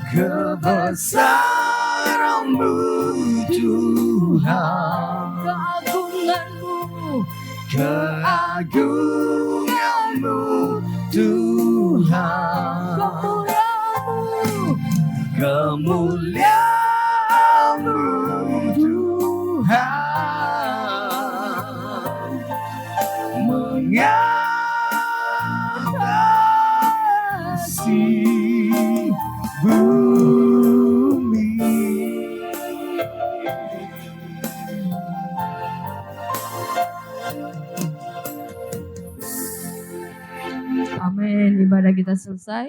B: Kebesaran-Mu Tuhan, keagungan-Mu Tuhan, kemuliaan-Mu Tuhan, mengatasi bumi.
A: Amin. Ibadah kita selesai.